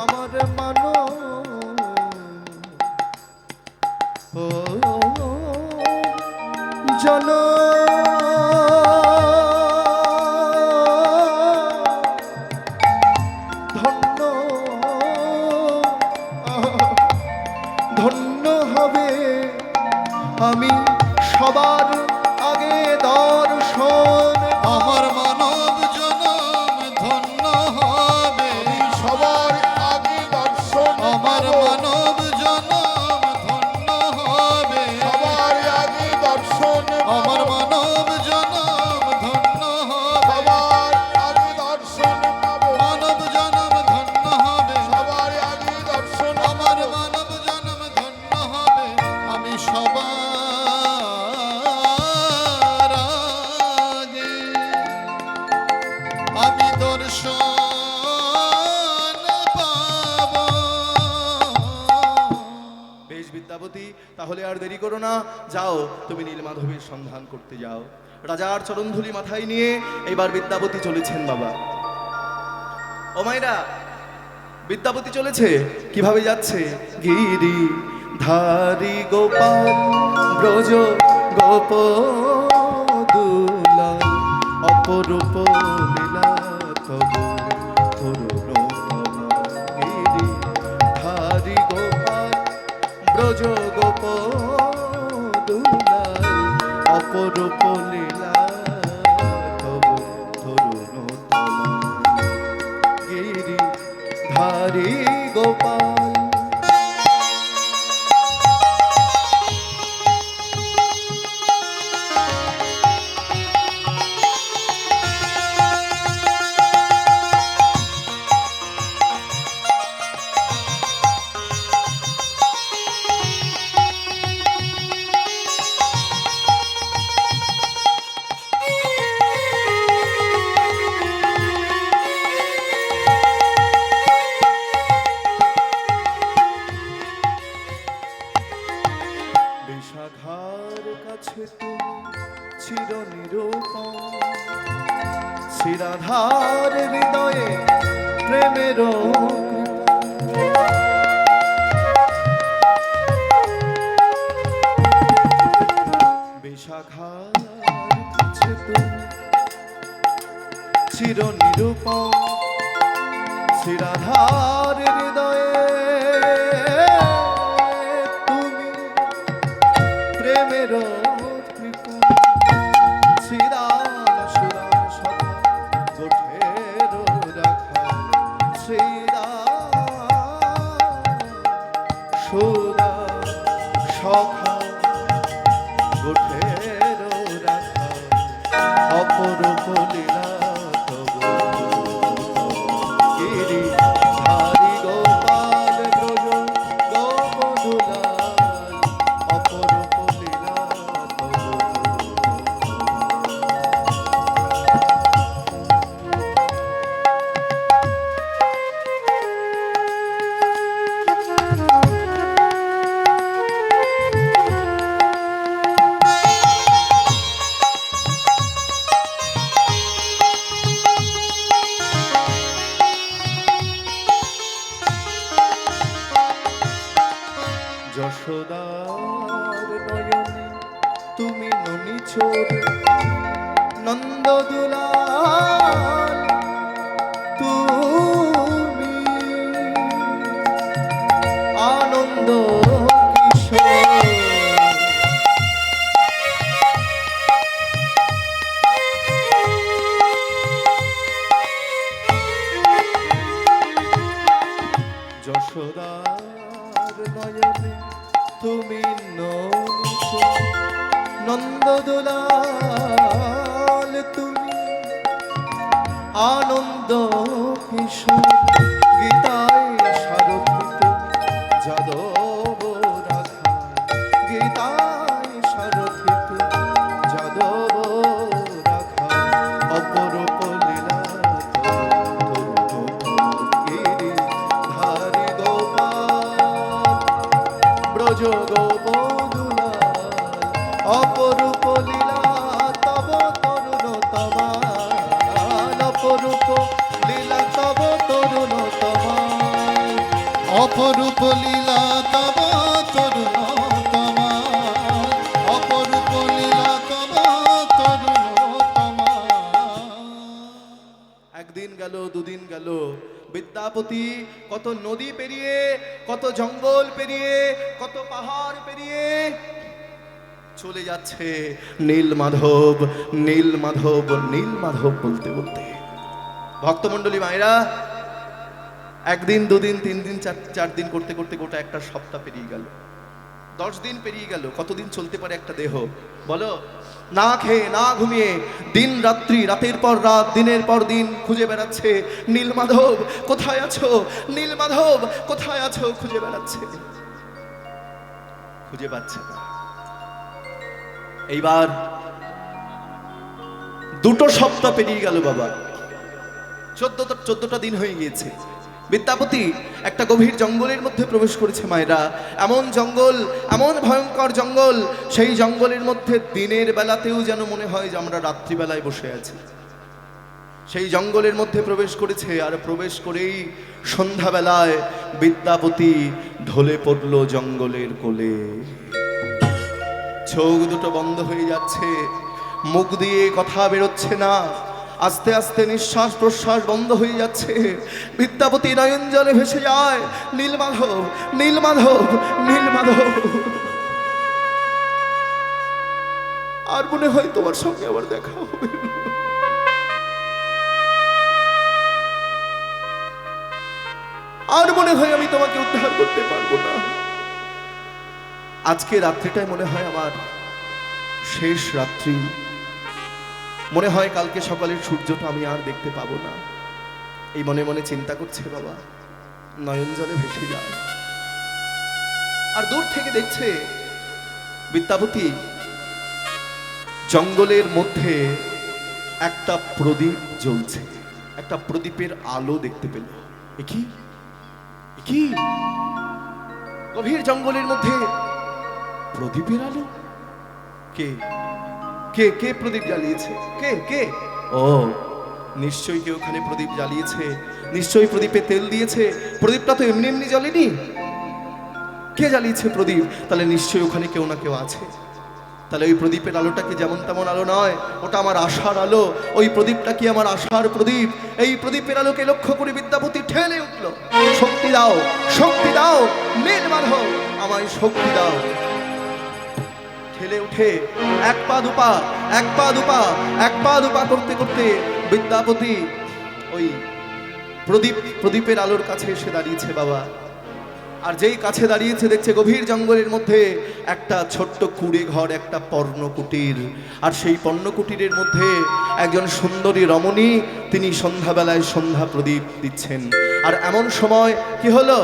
আমার মানব জন ধন্য ধন্য হবে আমি সবার আগে দর্শন। আমার মানব জনম ধন্য হবে, সবার আগে দর্শন আমার পাবো। মানব জনম ধন্য হবে, সবার আগে দর্শন আমার পাবো। মানব জনম ধন্য হবে, সবার আগে দর্শন পাবো। মানব জনম ধন্য হবে, সবার আগে দর্শন আমার পাবো। মানব জনম ধন্য হবে। আমি সবার আগে আমি দর্শন পাবো। বেশ বিদ্যাপতি, তাহলে আর দেরি করো না, যাও তুমি নীলমাধবের সন্ধান করতে যাও। রাজার চরণধুলি মাথায় নিয়ে এবার বিদ্যাপতি চলেছেন বাবা। ও মাইরা, বিদ্যাপতি চলেছে, কিভাবে যাচ্ছে? গিরি ধারি গোপাল ব্রজ গোপ দুলাল, অপরূপ লীলা তব তরুণ। গিরি ধারি গোপাল ব্রজ গোপ দুলাল, অপরূপ লীলা তব তরুণ। গিরি ধারি গোপাল। বিশাখার কাছে তুমি চির নিরূপণ, শিরাধার হৃদয়ে প্রেমের বিশাখার কাছে তুমি চির নিরূপণ, শিরাধার হৃদয়ে তুমি প্রেমের কৃপা। শ্রীরাম সুরাম সখা গোঠের রাখা, শ্রীরাম সুরাম সখা গোঠের রাখা, অপরূপ লীলা তব তুমি ননিছোর নন্দদুলাল, তুমি আনন্দ কিশোর। যশোদার নয়নে তুমি ননিছোর নন্দদোলাল, তুমি আনন্দ কিশোর। গীতায় সারথিত যাদব রাখা, গীতায় সারথিত যাদব রাখা। অপরূপ লীলা গিরি ধারি গোপাল, ব্রজ গোপদুলাল। অপরূপ লীলা তব তরুণ তমাল, অপরূপ লীলা তব তরুণ তমাল। অপরূপ লীলা তব তরুণতমা, অপরূপ লীলা তব তরুণতমা। একদিন গেল, দুদিন গেল, বিদ্যাপতি কত নদী পেরিয়ে, কত জঙ্গল পেরিয়ে, কত পাহাড় পেরিয়ে চলে যাচ্ছে নীল মাধব, নীল মাধব, নীল মাধব বলতে বলতে। ভক্তমণ্ডলী মায়েরা, একদিন, দুদিন, তিন দিন, চার দিন করতে করতে গোটা একটা সপ্তাহ পেরিয়ে গেল, 10 দিন পেরিয়ে গেল। কতদিন চলতে পারে একটা দেহ বলো? না খেয়ে না ঘুমিয়ে দিন রাত্রি, রাতের পর রাত, দিনের পর দিন খুঁজে বেড়াচ্ছে নীল মাধব। কোথায় আছো নীল মাধব, কোথায় আছো খুঁজে বেড়াচ্ছে, খুঁজে পাচ্ছে না। এইবার 2 সপ্তাহ পেরিয়ে গেল বাবা, 14টা দিন হয়ে গিয়েছে। বিদ্যাপতি একটা গভীর জঙ্গলের মধ্যে প্রবেশ করেছে মায়েরা। এমন জঙ্গল, এমন ভয়ঙ্কর জঙ্গল, সেই জঙ্গলের মধ্যে দিনের বেলাতেও যেন মনে হয় যে আমরা রাত্রিবেলায় বসে আছি। সেই জঙ্গলের মধ্যে প্রবেশ করেছে, আর প্রবেশ করেই সন্ধ্যাবেলায় বিদ্যাপতি ঢলে পড়ল জঙ্গলের কোলে। চোখ দুটো বন্ধ হয়ে যাচ্ছে, মুখ দিয়ে কথা বেরোচ্ছে না, আস্তে আস্তে নিঃশ্বাস প্রশ্বাস বন্ধ হয়ে যাচ্ছে। বিদ্যাপতি নয়ন জলে ভেসে যায়, নীল মাধব, নীল মাধব, নীল মাধব। আর মনে হয় তোমার সঙ্গে আবার দেখা হবে না। আর মনে হয় আমি তোমাকে উদ্ধার করতে পারবো না। আজকে রাত্রিটাই মনে হয় আমার শেষ রাত্রি। মনে হয় কালকে সকালের সূর্যটা আমি আর দেখতে পাবো না। এই মনে মনে চিন্তা করছে বাবা, নয়ন জলে ভেসে যায়। আর দূর থেকে দেখছে বিদ্যাপতি জঙ্গলের মধ্যে একটা প্রদীপ জ্বলছে, একটা প্রদীপের আলো দেখতে পেল। কি কি গভীর জঙ্গলের মধ্যে প্রদীপের আলো? কে কে কে প্রদীপ জ্বালিয়েছে? কে কে? ও, নিশ্চয়ই কেউ ওখানে প্রদীপ জ্বালিয়েছে, নিশ্চয়ই প্রদীপে তেল দিয়েছে। প্রদীপটা তো এমনি এমনি জ্বলেনি। কে জ্বালিয়েছে প্রদীপ? তাহলে নিশ্চয়ই ওখানে কেউ না কেউ আছে। তাহলে ওই প্রদীপের আলোটা কি যেমন তেমন আলো নয়, ওটা আমার আশার আলো। ওই প্রদীপটা কি আমার আশার প্রদীপ? এই প্রদীপের আলোকে লক্ষ্য করে বিদ্যাপতি ঠেলে উঠল, শক্তি দাও, শক্তি দাও নীল মাধব, আমায় শক্তি দাও। ঠেলে উঠে এক পা দুপা, এক পা দুপা, এক পা দুপা করতে করতে বিদ্যাপতি ওই প্রদীপের আলোর কাছে এসে দাঁড়িয়েছে বাবা। আর যেই কাছে দাঁড়িয়েছে দেখছে গভীর জঙ্গলের মধ্যে একটা ছোট্ট কুড়ে ঘর, একটা পর্ণকুটির। আর সেই পর্ণকুটিরের মধ্যে একজন সুন্দরী রমণী, তিনি সন্ধ্যাবেলায় সন্ধ্যা প্রদীপ দিচ্ছেন। আর এমন সময় কি হলো,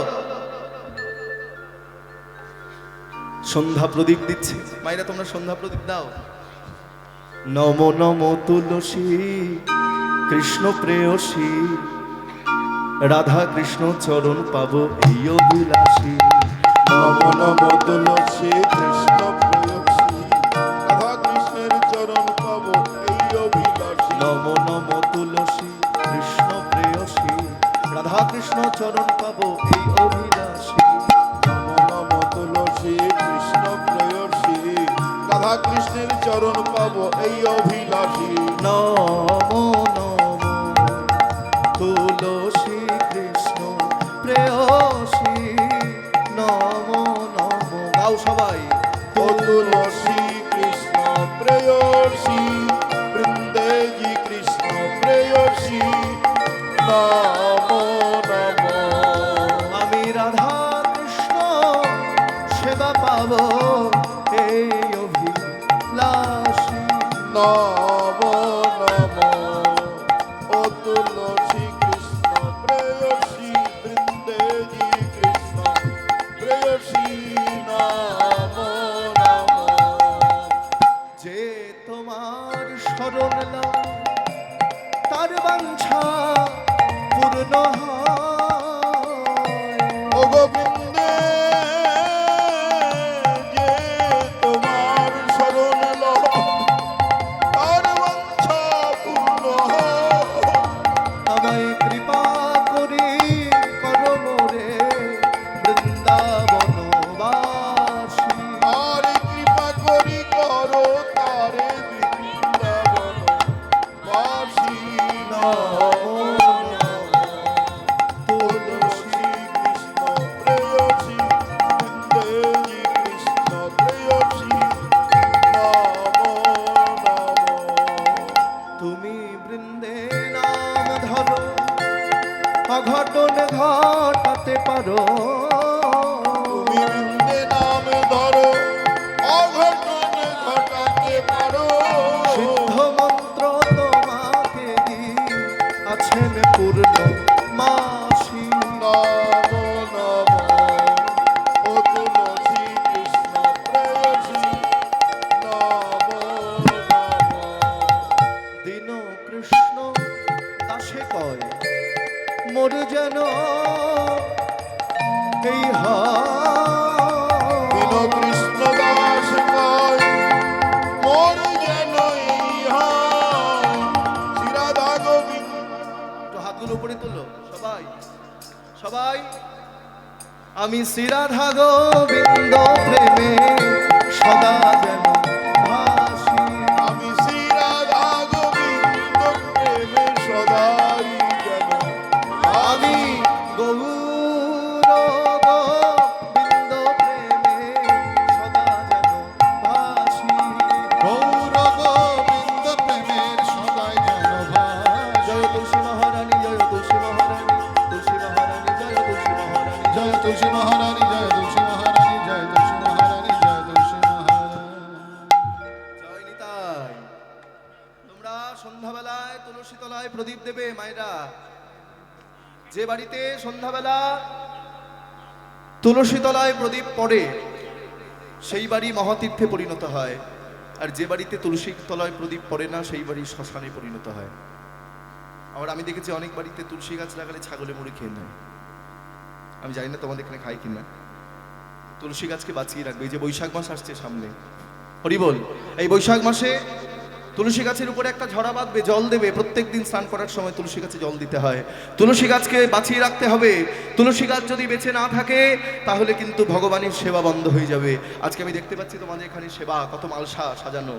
সন্ধ্যা প্রদীপ দিচ্ছে। মায়েরা তোমরা সন্ধ্যা প্রদীপ দাও। নম নম তুলসী কৃষ্ণ প্রেয়সী, রাধা কৃষ্ণ চরণ পাবো এই অভিলাষী। নম নম তুলসী কৃষ্ণ প্রেয়সী, রাধা কৃষ্ণের চরণ পাব এই অভিলাষী। নম নম তুলসী কৃষ্ণ প্রেয়সী, রাধা কৃষ্ণ চরণ পাবো এই অভিলাষী। নম নম তুলসী কৃষ্ণ প্রেয়সী, রাধা রাধা কৃষ্ণের চরণ পাবো এই অভিলাষী। নমো নমো তুলসী কৃষ্ণ প্রেয়সী নমো নমো। গাও সবাই। ও তুলসী কৃষ্ণ প্রেয়সী, বৃন্দেজি কৃষ্ণ প্রেয়সী, নমো নমো। আমি রাধা কৃষ্ণ সেবা পাবো এই অভিলাষী। নমো নমো। ও তুলসী কৃষ্ণ প্রেয়সী, বৃন্দেজি কৃষ্ণ প্রেয়সী, নমো নমো। যে তোমার শরণ লয় তার বাঞ্ছা পূর্ণ হয়। ও গোবিন্দে, যে তোমার শরণ লয় তার বাঞ্ছা পূর্ণ হয়। আমায় কৃপা করি করো মোরে বৃন্দাবনবাসী। আর কৃপা করি করো তারে বৃন্দাবনবাসী। নমো নমো। তুলসী কৃষ্ণ প্রেয়সী, বৃন্দেজি কৃষ্ণ প্রেয়সী, নমো নমো। তুমি বৃন্দে নাম ধরো অঘটন ঘটাতে পারো। তুমি বৃন্দে নাম ধরো অঘটন ঘটাতে পারো। সিদ্ধ মন্ত্র তোমাকে দি আছেন পূর্ণ মাসি। নমো নমো। ও তুলসী কৃষ্ণ প্রেয়সী, নমো নমো। দীন কৃষ্ণ দাসে কয় মোর যেন এই দীন কৃষ্ণ দাস কয় মোর যেন এই হয়। শ্রী রাধা গোবিন্দ। তো হাতগুলো উপরে তুলো সবাই সবাই। আমি শ্রী রাধা গোবিন্দ প্রেমে সদা যেন ভাসি। আমি শ্রী রাধা গোবিন্দ প্রেমে সদাই যেন আমি গৌর গোবিন্দ প্রেমে সদা যেন ভাসি। গৌর গোবিন্দ প্রেমের সদাই যেন ভাসি। জয় তুলসী মহারানী, জয় তুলসী মহারানী, তুলসী মহারানী, জয় তুলসী মহারানী, জয় তুলসী মহারানী, জয় তুলসী মহারানী, জয় তুলসী মহারানী, জয় তুলসী মহারানী। জয় নিতাই। তোমরা সন্ধ্যাবেলায় তুলসী তলায় প্রদীপ দেবে মায়েরা। যে বাড়িতে সন্ধ্যাবেলা তুলসী তলায় প্রদীপ পড়ে সেই বাড়ি মহাতীর্থে পরিণত হয়। আর যে বাড়িতে তুলসী তলায় প্রদীপ পড়ে না সেই বাড়ি শ্মশানে পরিণত হয়। আবার আমি দেখেছি অনেক বাড়িতে তুলসী গাছ লাগালে ছাগলে মুড়ি খেয়ে নেয়। আমি জানি না তোমাদের এখানে খাই কিনা। তুলসী গাছকে বাঁচিয়ে রাখবে। এই যে বৈশাখ মাস আসছে সামনে, হরি বল, এই বৈশাখ মাসে তুলসী গাছের উপরে একটা ঝরা বাঁধবে, জল দেবে। প্রত্যেকদিন স্নান করার সময় তুলসী গাছে জল দিতে হয়। তুলসী গাছকে বাঁচিয়ে রাখতে হবে। তুলসী গাছ যদি বেঁচে না থাকে তাহলে কিন্তু ভগবানের সেবা বন্ধ হয়ে যাবে। আজকে আমি দেখতে পাচ্ছি তোমাদের এখানে সেবা, কত মালসা সাজানো।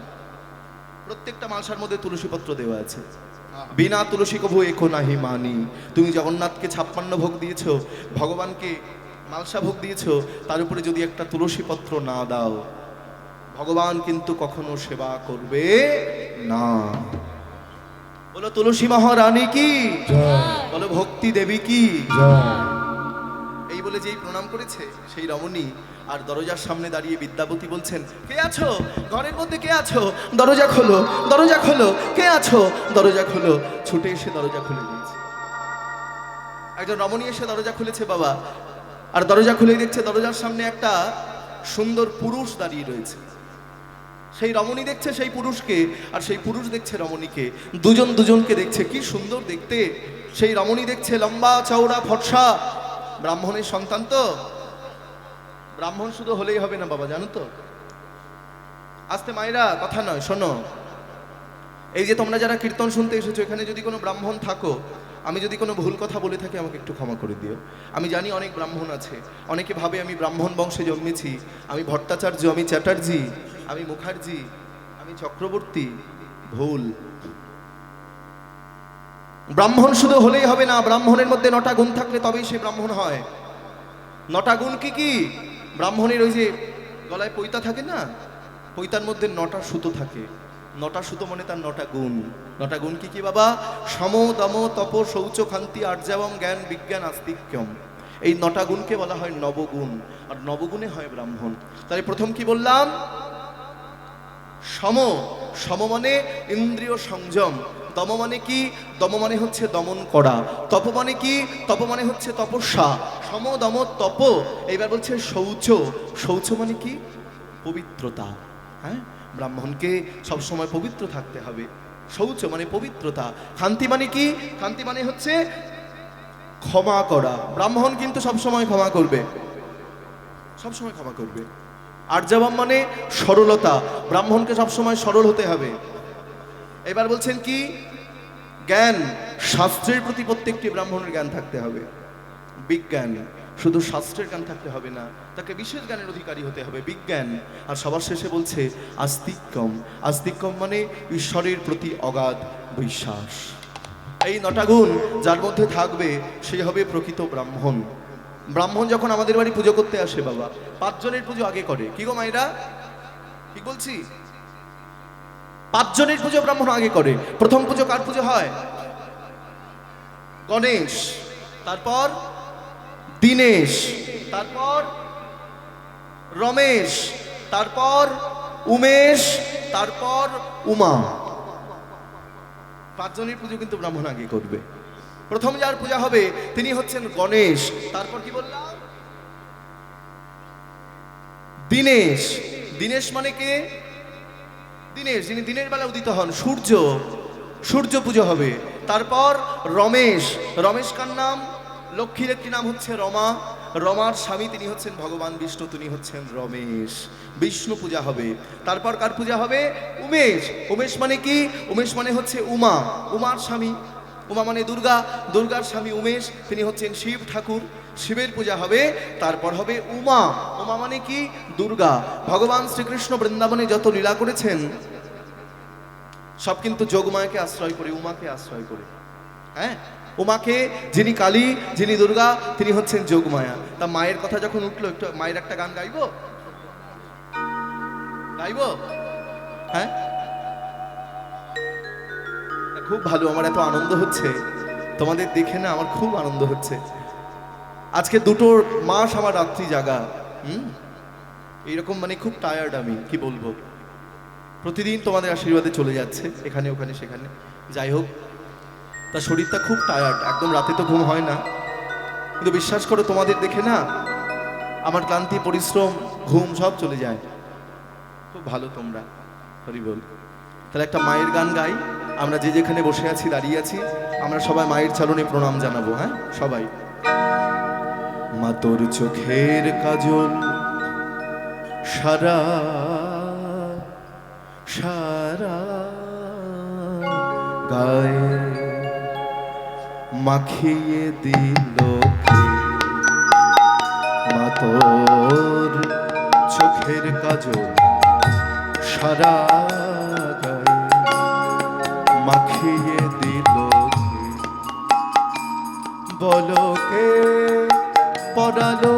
প্রত্যেকটা মালসার মধ্যে তুলসী পত্র দেওয়া আছে। বিনা তুলসী কভু একো নাহি মানি। তুমি জগন্নাথকে 56 ভোগ দিয়েছো, ভগবানকে মালসা ভোগ দিয়েছো, তার উপরে যদি একটা তুলসী পত্র না দাও ভগবান কিন্তু কখনো সেবা করবে না। বলো তুলসী মহারানী কি, বলো ভক্তি দেবী কি। এই বলে যেই প্রণাম করেছে সেই রমণী আর দরজার সামনে দাঁড়িয়ে বিদ্যাপতি বলছেন, কে আছো ঘরের মধ্যে, কে আছো, দরজা খোলো, দরজা খোলো, কে আছো, দরজা খোলো। ছুটে এসে দরজা খুলে দিয়েছে। একজন রমণী এসে দরজা খুলেছে বাবা, আর দরজা খুলেই দেখছে দরজার সামনে একটা সুন্দর পুরুষ দাঁড়িয়ে রয়েছে। সেই রমণী দেখছে সেই পুরুষকে, আর সেই পুরুষ দেখছে রমণীকে। দুজন দুজনকে দেখছে, কি সুন্দর দেখতে। সেই রমণী দেখছে লম্বা চওড়া ফর্সা, ব্রাহ্মণের সন্তান। তো ব্রাহ্মণ শুধু হলেই হবে না বাবা, জানো তো। আস্তে মায়েরা, কথা নয়, শোনো। এই যে তোমরা যারা কীর্তন শুনতে এসেছো, এখানে যদি কোনো ব্রাহ্মণ থাকো, আমি যদি কোনো ভুল কথা বলে থাকি আমাকে একটু ক্ষমা করে দিও। আমি জানি অনেক ব্রাহ্মণ আছে, অনেকে ভাবে আমি ব্রাহ্মণ বংশে জন্মেছি, আমি ভট্টাচার্য, আমি চ্যাটার্জি, আমি মুখার্জি, আমি চক্রবর্তী, ভুল। ব্রাহ্মণ শুধু হলেই হবে না, ব্রাহ্মণের মধ্যে 9টা গুণ থাকলে তবেই সে ব্রাহ্মণ হয়। 9টা গুণ কি কি? ব্রাহ্মণের ওই যে গলায় পৈতা থাকে না, পৈতার মধ্যে 9টা সুতো থাকে। 9টা সুতো মানে তার 9টা গুণ। 9টা গুণ কি কি বাবা? সম, দম, তপ, শৌচ, ক্ষান্তি, আর্জবম, জ্ঞান, বিজ্ঞান, আস্তিক্যম। এই 9টা গুণকে বলা হয় নবগুণ, আর নবগুণে হয় ব্রাহ্মণ। তাহলে প্রথম কি বললাম? সম। সম মানে ইন্দ্রিয় সংযম। দম মানে কি? দম মানে হচ্ছে দমন করা। তপ মানে কি? তপ মানে হচ্ছে তপস্যা। সম, দম, তপ। এইবার বলছে শৌচ। শৌচ মানে কি? পবিত্রতা। হ্যাঁ, ব্রাহ্মণকে সবসময় পবিত্র থাকতে হবে। শৌচ মানে পবিত্রতা। ক্ষান্তি মানে কি? ক্ষান্তি মানে হচ্ছে ক্ষমা করা। ব্রাহ্মণ কিন্তু সবসময় ক্ষমা করবে, সবসময় ক্ষমা করবে। আর্জবম মানে সরলতা। ব্রাহ্মণকে সবসময় সরল হতে হবে। এবার বলছেন কি? জ্ঞান। শাস্ত্রের প্রতি প্রত্যেকটি ব্রাহ্মণের জ্ঞান থাকতে হবে। বিজ্ঞান। শুধু শাস্ত্রের জ্ঞান থাকতে হবে না, তাকে বিশেষ জ্ঞানের অধিকারী হতে হবে, বিজ্ঞান। আর সবার শেষে বলছে আস্তিক্যম। আস্তিক্যম মানে ঈশ্বরের প্রতি অগাধ বিশ্বাস। এই 9টা গুণ যার মধ্যে থাকবে সে হবে প্রকৃত ব্রাহ্মণ। ব্রাহ্মণ যখন আমাদের বাড়ি পুজো করতে আসে বাবা, 5 জনের পুজো আগে করে। কি গো মায়েরা, ঠিক বলছি? 5 জনের পুজো ব্রাহ্মণ আগে করে। প্রথম পুজো কার পুজো হয়? গণেশ, তারপর দীনেশ, তারপর রমেশ, তারপর উমেশ, তারপর উমা। 5 জনের পুজো কিন্তু ব্রাহ্মণ আগে করবে। প্রথম যার পূজা হবে তিনি হচ্ছেন গণেশ। তারপর কি বললাম? দীনেশ। দীনেশ মানে কে? দীনেশ, যিনি দিনের বেলা উদিত হন, সূর্য। সূর্য পুজো হবে। তারপর রমেশ। রমেশ কার নাম? লক্ষ্মীর একটি নাম হচ্ছে রমা। রমার স্বামী তিনি হচ্ছেন ভগবান বিষ্ণু, তিনি হচ্ছেন রমেশ। বিষ্ণু পূজা হবে। তারপর কার পূজা হবে? উমেশ। উমেশ মানে কি? উমেশ মানে হচ্ছে উমা, উমার স্বামী। উমা মানে দুর্গা, দুর্গার স্বামী উমেশ, তিনি হচ্ছেন শিব ঠাকুর। শিবের পূজা হবে। তারপর হবে উমা। উমা মানে কি? দুর্গা। ভগবান শ্রীকৃষ্ণ বৃন্দাবনে যত লীলা করেছেন সব কিন্তু যোগমায়াকে আশ্রয় করে, উমাকে আশ্রয় করে। হ্যাঁ, উমাকে, যিনি কালী, যিনি দুর্গা, তিনি হচ্ছেন যোগমায়া। তা মায়ের কথা যখন উঠলো, একটু মায়ের একটা গান গাইবো? গাইবো? হ্যাঁ, খুব ভালো। আমার এত আনন্দ হচ্ছে তোমাদের দেখে, না আমার খুব আনন্দ হচ্ছে। আজকে 2 মাস আমার রাত্রি জাগা। এইরকম মানে খুব টায়ার্ড আমি, কি বলবো। প্রতিদিন তোমাদের আশীর্বাদে চলে যাচ্ছে, এখানে ওখানে সেখানে। যাই হোক, তা শরীরটা খুব টায়ার্ড, একদম রাতে তো ঘুম হয় না। কিন্তু বিশ্বাস করো, তোমাদের দেখে না আমার ক্লান্তি, পরিশ্রম, ঘুম সব চলে যায়। খুব ভালো তোমরা, হরি বল। তাহলে একটা মায়ের গান গাই। আমরা যে যেখানে বসে আছি, দাঁড়িয়ে আছি, আমরা সবাই মায়ের চরণে প্রণাম জানাবো। হ্যাঁ, সবাই। মা তোর চোখের কাজল সারা সারা গায়ে মাখিয়ে দিল কে? মা তোর চোখের কাজল সারা গায়ে মাখিয়ে দিল কে? বলো কে পড়ালো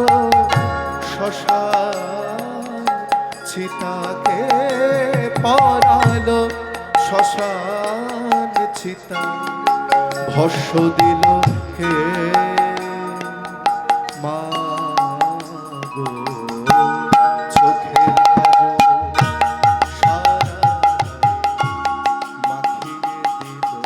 শ্মশান চিতাকে? পড়ালো শ্মশান চিতা? ভস্য দিল কে? মা গো, চোখের কাজল সারা মাখিয়ে দিল।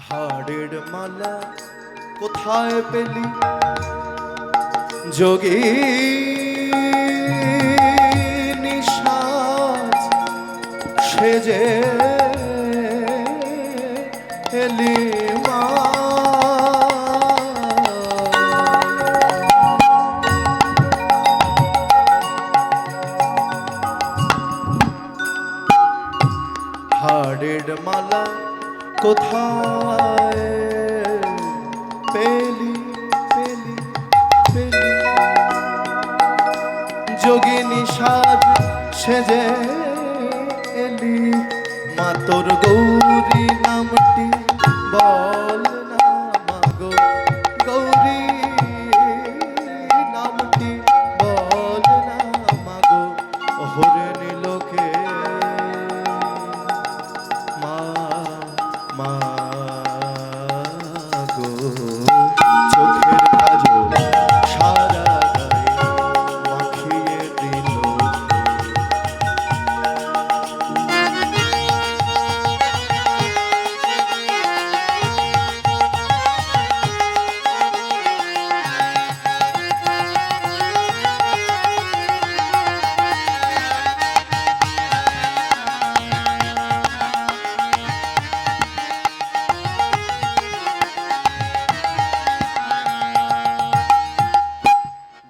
হাড়ের মালা কোথায় পেলি যোগী নিশা? সেজে এলি মা। হাড়ের মালা কোথায় পেলি পেলি পেলি, যোগিনী সাজ সেজে এলি মা, তোর গৌরী নামটি বল না মাগো, গৌরী নামটি বল না মাগো, হরিণী লোকে মা মা গো, চোখের কাজল সারা গায়ে মাখিয়ে দিল।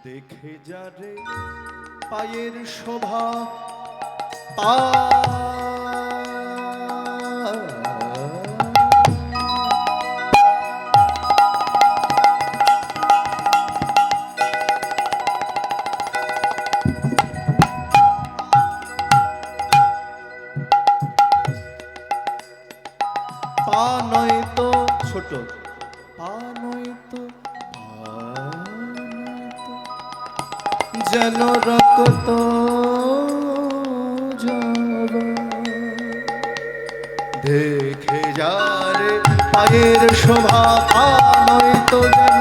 দেখে যারে পায়ের শোভা পা, পা নয় তো ছোট, পা নয় তো, পা নয় তো, যেন রক্ত জবা। দেখে যারে পায়ের শোভা পা নয় তো, যেন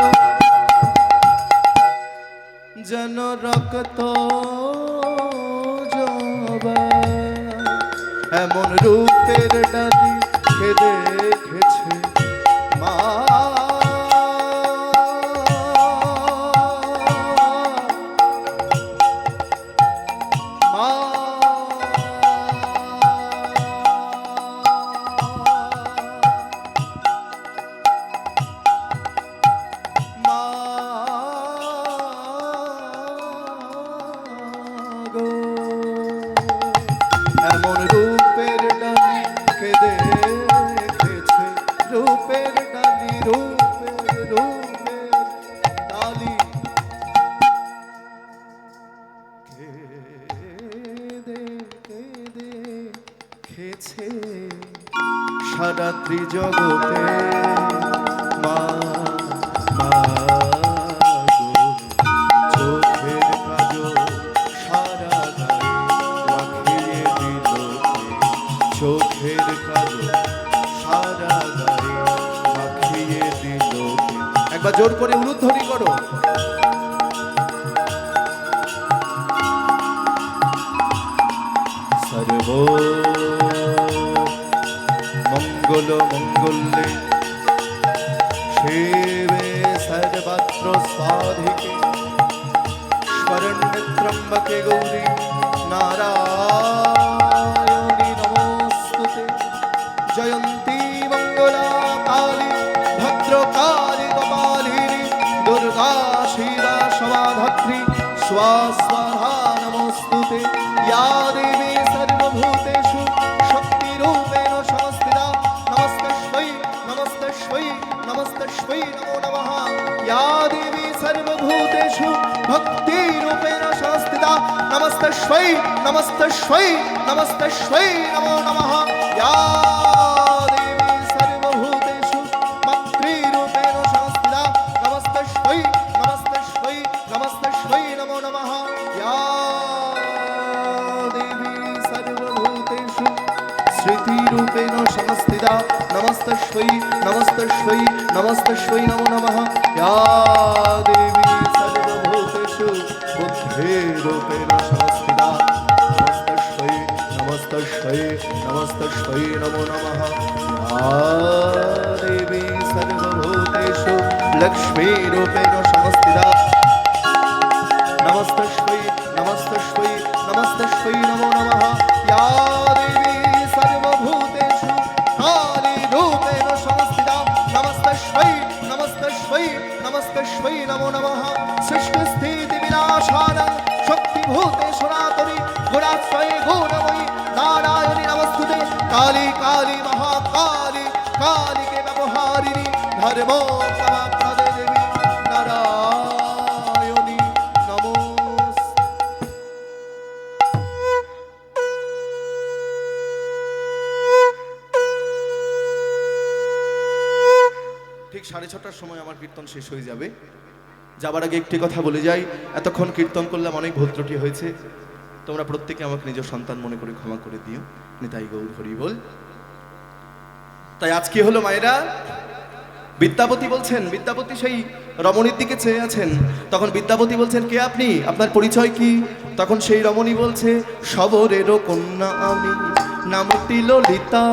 যেন রক্ত জবা। এমন রূপের ডালি কে দেখেছে মা, মা মা গো, এমন রূপের ডালি কে দেখেছে, রূপের ডালি, রূপের রূপের ডালি কে দেখেছে সারা ত্রিজগতে মা মা গো, চোখের কাজল সারা গায়ে মাখিয়ে দিল, চোখের কাজল সারা গায়ে মাখিয়ে দিল। একবার জোর করে উলুধ্বনি করো। সর্ব মঙ্গল মঙ্গলে শিবে সর্বত্র স্বাধিকে, শরণ্যে ত্র্যম্বকে গৌরী নারায়ণী নমস্তুতে, জয়ন্তী মঙ্গলা কালী ভদ্রকালী কপালিনী, দুর্গা শিবা সমাধাত্রী স্বাস্বধা নমস্তুতে। या देवी सर्वभूतेषु शक्तिरूपेण संस्थिता, नमस्तस्मै नमस्तस्मै नमस्तस्मै नमो नमः। या देवी सर्वभूतेषु भक्तिरूपेण संस्थिता, नमस्तस्मै नमस्तस्मै नमस्तस्मै नमो नमः। या देवी सर्वभूतेषु मातृरूपेण संस्थिता, नमस्तस्मै नमस्तस्मै नमस्तस्मै नमो नमः। या स्मृतिरूपेण संस्थिता, नमस्तस्मै नमस्तस्मै नमस्तस्मै नमो नमः। या देवी सर्वभूतेषु बुद्धिरूपेण संस्थिता, नमस्तस्मै नमस्तस्मै नमस्तस्मै नमो नमः। या देवी सर्वभूतेषु लक्ष्मीरूपेण संस्थिता, नमस्तस्मै नमस्तस्मै नमस्तस्मै नमो नमः। या देवी काली काली महाकाली काली के व्यवहारिणी धर्मो समाप्तदे देवी नारायणी नमोस्तुते। ঠিক 6:30টার সময় আমার কীর্তন শেষ হয়ে যাবে। যাবার আগে একটি কথা বলে যাই, এতক্ষণ কীর্তন করলাম, অনেক ভুল ত্রুটি হয়েছে, তোমরা প্রত্যেকে আমাকে নিজ সন্তান মনে করে ক্ষমা করে দিও। নিতাই গৌর হরি বল। তাই আজকে হলো মায়েরা, বিদ্যাপতি বলছেন, বিদ্যাপতি সেই রমণীর দিকে চেয়ে আছেন, তখন বিদ্যাপতি বলছেন কে আপনি, আপনার পরিচয় কি? তখন সেই রমণী বলছে শবরেরও কন্যা আমি, নামটি ললিতা।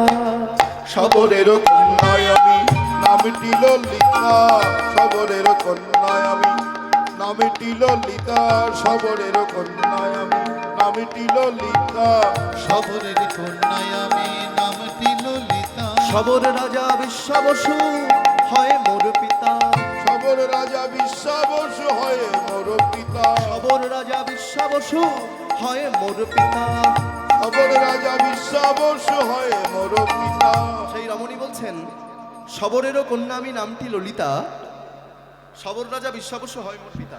শবরের কন্যায় আমি, নামটি ললিতা। শবরের কন্যায় আমি, নামটি ললিতা। শবরের কন্যায় আমি, নামটি ললিতা। শবরের কন্যায় আমি, নামটি ললিতা। শবর রাজা বিশ্বাবসু হয় মোর পিতা। শবর রাজা বিশ্বাবসু হয় মোর পিতা। শবর রাজা বিশ্বাবসু হয় মোর পিতা। শবর রাজা বিশ্বাবসু হয় মোর পিতা। সেই রমণী বলছেন শবরেরও কন্যা আমি, নামটি ললিতা। শবর রাজা বিশ্বাবসু হয় মোর পিতা।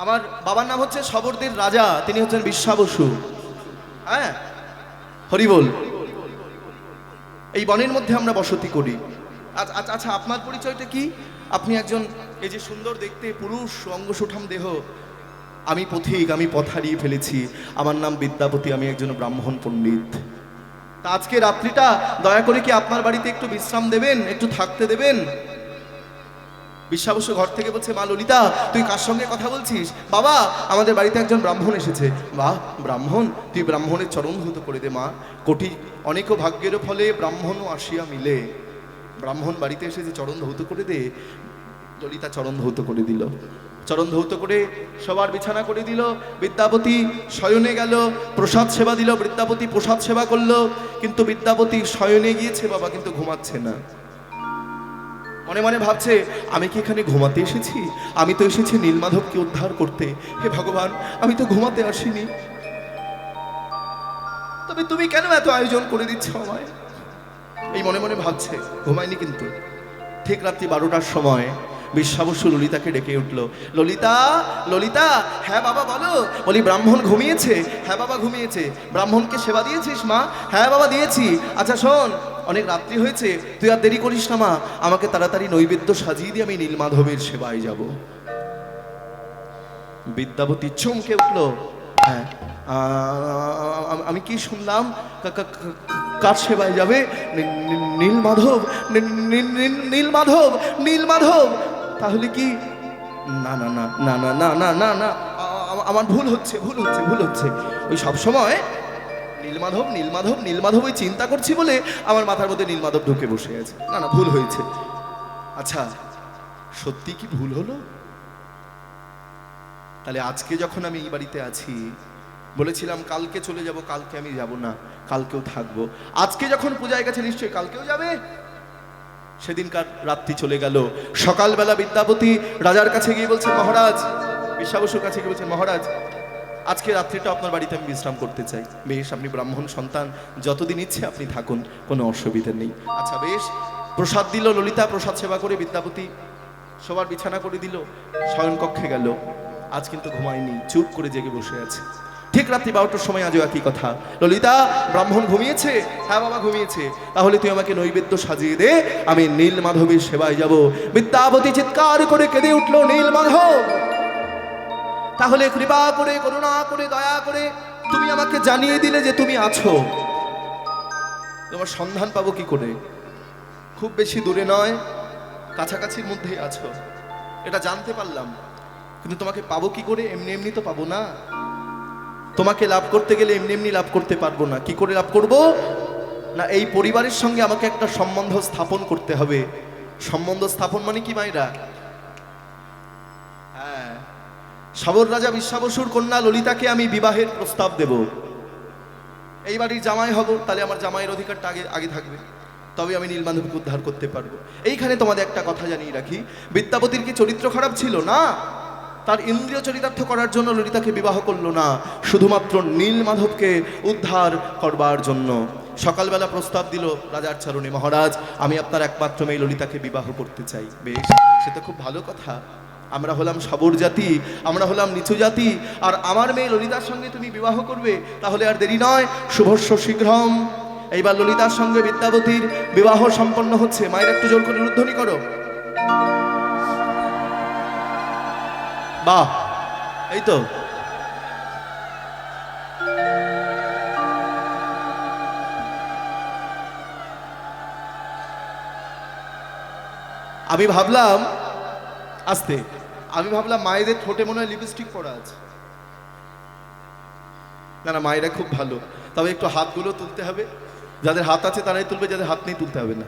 আমার বাবার নাম হচ্ছে শবরদের রাজা, তিনি হচ্ছেন বিশ্বাবসু। হ্যাঁ, হরি বল। এই বনের মধ্যে আমরা বসতি করি। আচ্ছা আচ্ছা, আপনার পরিচয়টা কি? আপনি একজন এই যে সুন্দর দেখতে পুরুষ, অঙ্গ সুঠাম দেহ। আমি পথিক, আমি পথ হারিয়ে ফেলেছি, আমার নাম বিদ্যাপতি, আমি একজন ব্রাহ্মণ পণ্ডিত। তা আজকে রাত্রিটা দয়া করে কি আপনার বাড়িতে একটু বিশ্রাম দেবেন, একটু থাকতে দেবেন? বিশ্বাবসু ঘর থেকে বলছে মা ললিতা তুই কার সঙ্গে কথা বলছিস? বাবা আমাদের বাড়িতে একজন ব্রাহ্মণ এসেছে। বাহ, ব্রাহ্মণ? তুই ব্রাহ্মণের চরণধৌত করে দে মা। কোটি অনেক ভাগ্যের ফলে ব্রাহ্মণও আসিয়া মিলে। ব্রাহ্মণ বাড়িতে এসেছে, চরণ ধৌত করে দে। ললিতা চরণ ধৌত করে দিল, চরণ ধৌত করে সবার বিছানা করে দিল। বিদ্যাপতি শয়নে গেল, প্রসাদ সেবা দিল। বিদ্যাপতি প্রসাদ সেবা করলো, কিন্তু বিদ্যাপতি শয়নে গিয়েছে বাবা, কিন্তু ঘুমাচ্ছে না। মনে মনে ভাবছে আমি কি এখানে ঘুমাতে এসেছি? আমি তো এসেছি নীলমাধবকে উদ্ধার করতে। হে ভগবান, আমি তো ঘুমাতে আসিনি, তবে তুমি কেন এত আয়োজন করে দিচ্ছ আমায়? এই মনে মনে ভাবছে, ঘুমায়নি কিন্তু। ঠিক রাত্রি 12টার সময় বিশ্বাবসু ললিতাকে ডেকে উঠলো। ললিতা, ললিতা। হ্যাঁ বাবা বলো। বলি ব্রাহ্মণ ঘুমিয়েছে? হ্যাঁ বাবা ঘুমিয়েছে। ব্রাহ্মণকে সেবা দিয়েছিস মা? হ্যাঁ বাবা দিয়েছি। আচ্ছা শোন, অনেক রাত্রি হয়েছে, তুই আর দেরি করিস না মা, আমাকে তাড়াতাড়ি নৈবেদ্য সাজিয়ে দিয়ে আমি নীলমাধবের সেবায় যাব। বিদ্যাপতি চমকে উঠলো। হ্যাঁ, আমি কি শুনলাম? কার সেবায় যাবে? নীলমাধব, নীলমাধব, নীলমাধব। তাহলে কি? না না না না না না না না না, আমার ভুল হচ্ছে, ভুল হচ্ছে, ভুল হচ্ছে। ওই সব সময় নীলমাধব নীলমাধব নীলমাধব ওই চিন্তা করছি বলে আমার মাথার মধ্যে নীলমাধব ঢুকে বসে আছে। না না, ভুল হয়েছে। আচ্ছা, সত্যি কি ভুল হলো? তাহলে আজকে যখন আমি এই বাড়িতে আছি, বলেছিলাম কালকে চলে যাব, কালকে আমি যাব না, কালকেও থাকবো। আজকে যখন পূজায় গেছে, নিশ্চয়ই কালকেও যাবে। সেদিনকার রাত্রি চলে গেল। সকালবেলা বিদ্যাপতি রাজার কাছে গিয়ে বলছেন মহারাজ, বিশ্বাবসুর কাছে গিয়ে বলছেন মহারাজ আজকে রাত্রিটা আপনার বাড়িতে আমি বিশ্রাম করতে চাই। বেশ, আপনি ব্রাহ্মণ সন্তান, যতদিন ইচ্ছে আপনি থাকুন, কোনো অসুবিধা নেই। আচ্ছা বেশ। প্রসাদ দিল ললিতা, প্রসাদ সেবা করে বিদ্যাপতি সবার বিছানা করে দিল, শয়নকক্ষে গেল। আজ কিন্তু ঘুমায়নি, চুপ করে জেগে বসে আছে। ঠিক রাত্রি 12টার সময় আজও একই কথা। ললিতা, ব্রাহ্মণ ঘুমিয়েছে? হ্যাঁ বাবা ঘুমিয়েছে। তাহলে তুই আমাকে নৈবেদ্য সাজিয়ে দে, আমি নীলমাধবের সেবায় যাব। বিদ্যাপতি চিৎকার করে কেঁদে উঠল, নীলমাধব তাহলে কৃপা করে, করুণা করে, দয়া করে তুমি আমাকে জানিয়ে দিলে যে তুমি আছো। তোমার সন্ধান পাবো কি করে? খুব বেশি দূরে নয়, কাছাকাছির মধ্যেই আছো, এটা জানতে পারলাম। কিন্তু তোমাকে পাবো কি করে? এমনি এমনি তো পাবো না। তোমাকে লাভ করতে গেলে এমনি এমনি লাভ করতে পারবো না। কি করে লাভ করব? না, এই পরিবারের সঙ্গে আমাকে একটা সম্বন্ধ স্থাপন করতে হবে। সম্বন্ধ স্থাপন মানে কি মাইরা? হ্যাঁ, শবর রাজা বিশ্বাবসুর কন্যা ললিতাকে আমি বিবাহের প্রস্তাব দেব। এই বাড়ির জামাই হব, তাহলে আমার জামাইয়ের অধিকারটা আগে আগে থাকবে, তবে আমি নীলমাধবকে উদ্ধার করতে পারবো। এইখানে তোমাদের একটা কথা জানিয়ে রাখি, বিদ্যাপতির কি চরিত্র খারাপ ছিল? না, তার ইন্দ্রিয় চরিতার্থ করার জন্য ললিতাকে বিবাহ করলো না, শুধুমাত্র নীলমাধবকে উদ্ধার করবার জন্য। সকালবেলা প্রস্তাব দিল রাজার চরণে, মহারাজ আমি আপনার একমাত্র মেয়ে ললিতাকে বিবাহ করতে চাই। বেশ, সে তো খুব ভালো কথা। আমরা হলাম সবর জাতি, আমরা হলাম নিচু জাতি, আর আমার মেয়ে ললিতার সঙ্গে তুমি বিবাহ করবে, তাহলে আর দেরি নয়, শুভস্য শীঘ্রম। এইবার ললিতার সঙ্গে বিদ্যাবতীর বিবাহ সম্পন্ন হচ্ছে। মায়ের একটু জোর করে উদ্ধ্বনি করো। বাহ, এই তো। আমি ভাবলাম আস্তে, আমি ভাবলাম মায়েদের ঠোঁটে মনে হয় লিপস্টিক পরা আছে। না না, মায়েরা খুব ভালো, তবে একটু হাতগুলো তুলতে হবে। যাদের হাত আছে তারাই তুলবে, যাদের হাত নেই তুলতে হবে না।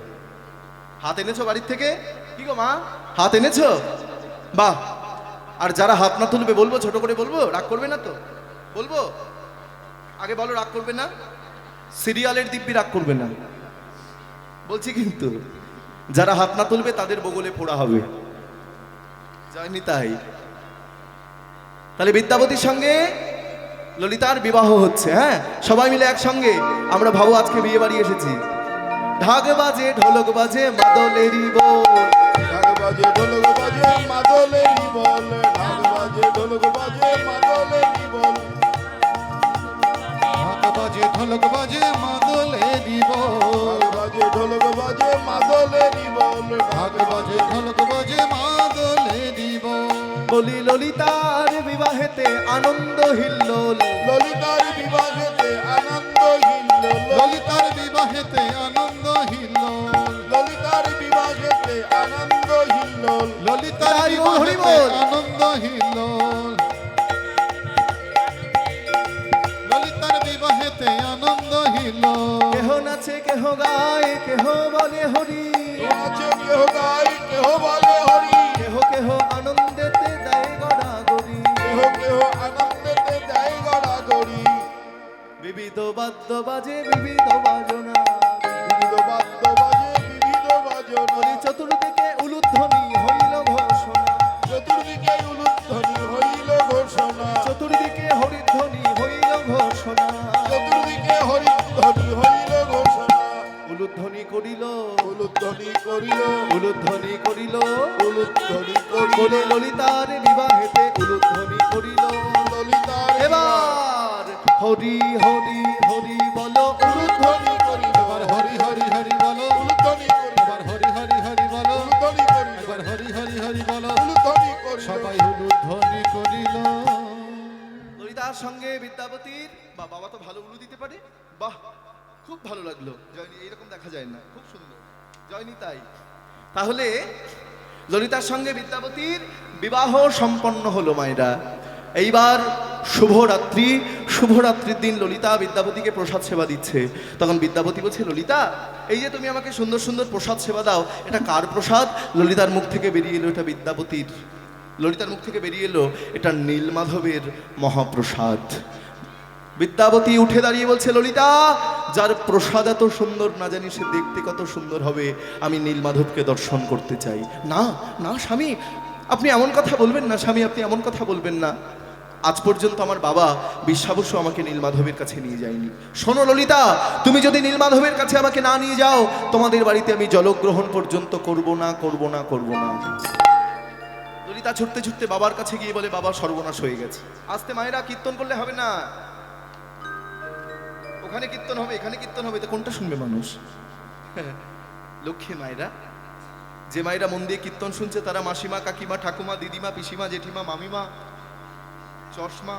হাত এনেছো বাড়ির থেকে? কি গো মা, হাত এনেছো? বাহ। আর যারা হাত না তুলবে বলবো, ছোট করে বলবো, রাগ করবে না তো? বলবো আগে বলো, রাগ করবে না? সিরিয়ালের দিব্যি রাগ করবে না বলছি কিন্তু। যারা হাত না তুলবে তাদের বগলে পোড়া হবে। যায়নি তাই? তাহলে বিদ্যাবতীর সঙ্গে ললিতার বিবাহ হচ্ছে। হ্যাঁ, সবাই মিলে একসঙ্গে আমরা ভাবো আজকে বিয়ে বাড়ি এসেছি। ঢাক বাজে ঢোলক বাজে মাদলেরই বল, ঢাক বাজে ঢোলক বাজে মাদলেরই বল, ঢাক বাজে ঢোলক বাজে মাদলেরই বল, ঢাক বাজে ঢোলক বাজে মাদলেরই বল, ঢাক বাজে ঢোলক বাজে মাদলেরই বল, ঢাক বাজে ঢোলক বাজে মাদলেরই বল। বলি ললিতার বিবাহেতে আনন্দ হিল্লোল, ললিতার বিবাহেতে আনন্দ হিল্লোল, ললিতার বিবাহেতে আনন্দ হিল্লোল, ললিতার বিবাহেতে আনন্দ হিল্লোল, ললিতার তাই ও হরি বিবাহেতে বল। আনন্দ হিল্লোল, ললিতার বিবাহেতে আনন্দ হিল্লোল। কেহ নাচে কেহ গায় কেহ বলে হরি, কেহ আছে কেহ গায় কেহ বলে হরি, কেহ কেহ আনন্দেতে দেয় গড়াগড়ি, কেহ কেহ আনন্দেতে দেয় গড়াগড়ি, বিবিধ বাদ্য বাজে বিবিধ বাজনা, বিবিধ বাদ্য বাজে বিবিধ বাজন, বলি চতুর্দিকে উলুধ্বনি হইল ঘোষণা, চতুর্দিকে উলুধ্বনি হইল ঘোষণা, চতুর্দিকে হরিধ্বনি হইল ঘোষণা, চতুর্দিকে হরিধ্বনি হইল ঘোষণা, উলুধ্বনি করিল উলুধ্বনি করিল, উলুধ্বনি করিল, উলুধ্বনি বলে করিল, ললিতার বিবাহেতে উলুধ্বনি করিল। ললিতার এবার হরি হরি হরি বলো উলুধ্বনি, উলুধ্বনি করিল, এবার হরি হরি হরি বলো, উলুধ্বনি করিল, এবার হরি হরি হরি বলো, উলুধ্বনি করিল, এবার হরি হরি হরি বলো, উলুধ্বনি করিল, সবাই উলুধ্বনি করিল। ললিতার সঙ্গে বিদ্যাপতির বাবা তো ভালো উলু দিতে পারে। বাহ, খুব ভালো লাগলো জয়নি, এইরকম দেখা যায় না, খুব সুন্দর জয়নি। তাই তাহলে ললিতার সঙ্গে বিদ্যাপতির বিবাহ সম্পন্ন হলো মায়েরা। এইবার শুভরাত্রি, শুভরাত্রির দিন ললিতা বিদ্যাপতিকে প্রসাদ সেবা দিচ্ছে। তখন বিদ্যাপতি বলছে, ললিতা এই যে তুমি আমাকে সুন্দর সুন্দর প্রসাদ সেবা দাও, এটা কার প্রসাদ? ললিতার মুখ থেকে বেরিয়ে এলো এটা বিদ্যাপতির। ললিতার মুখ থেকে বেরিয়ে এলো এটা নীলমাধবের মহাপ্রসাদ। বিদ্যাবতী উঠে দাঁড়িয়ে বলছে, ললিতা যার প্রসাদ এত সুন্দর না জানি সে দেখতে কত সুন্দর হবে, আমি নীলমাধবকে দর্শন করতে চাই। না না স্বামী, আপনি এমন কথা বলবেন না স্বামী, আপনি এমন কথা বলবেন না। আজ পর্যন্ত আমার বাবা বিশ্বাবসু আমাকে নীলমাধবের কাছে নিয়ে যায়নি। শোনো ললিতা, তুমি যদি নীলমাধবের কাছে আমাকে না নিয়ে যাও, তোমাদের বাড়িতে আমি জলগ্রহণ পর্যন্ত করব না, করব না, করব না। ললিতা ছুটতে ছুটতে বাবার কাছে গিয়ে বলে, বাবা সর্বনাশ হয়ে গেছে। আস্তে মায়েরা, কীর্তন করলে হবে না, ওখানে কীর্তন হবে এখানে কীর্তন হবে, তো কোনটা শুনবে মানুষ? লক্ষ্মী মায়েরা, যে মায়েরা মন দিয়ে কীর্তন শুনছে তারা মাসিমা, কাকিমা, ঠাকুমা, দিদিমা, পিসিমা, জেঠিমা, মামিমা, চশমা।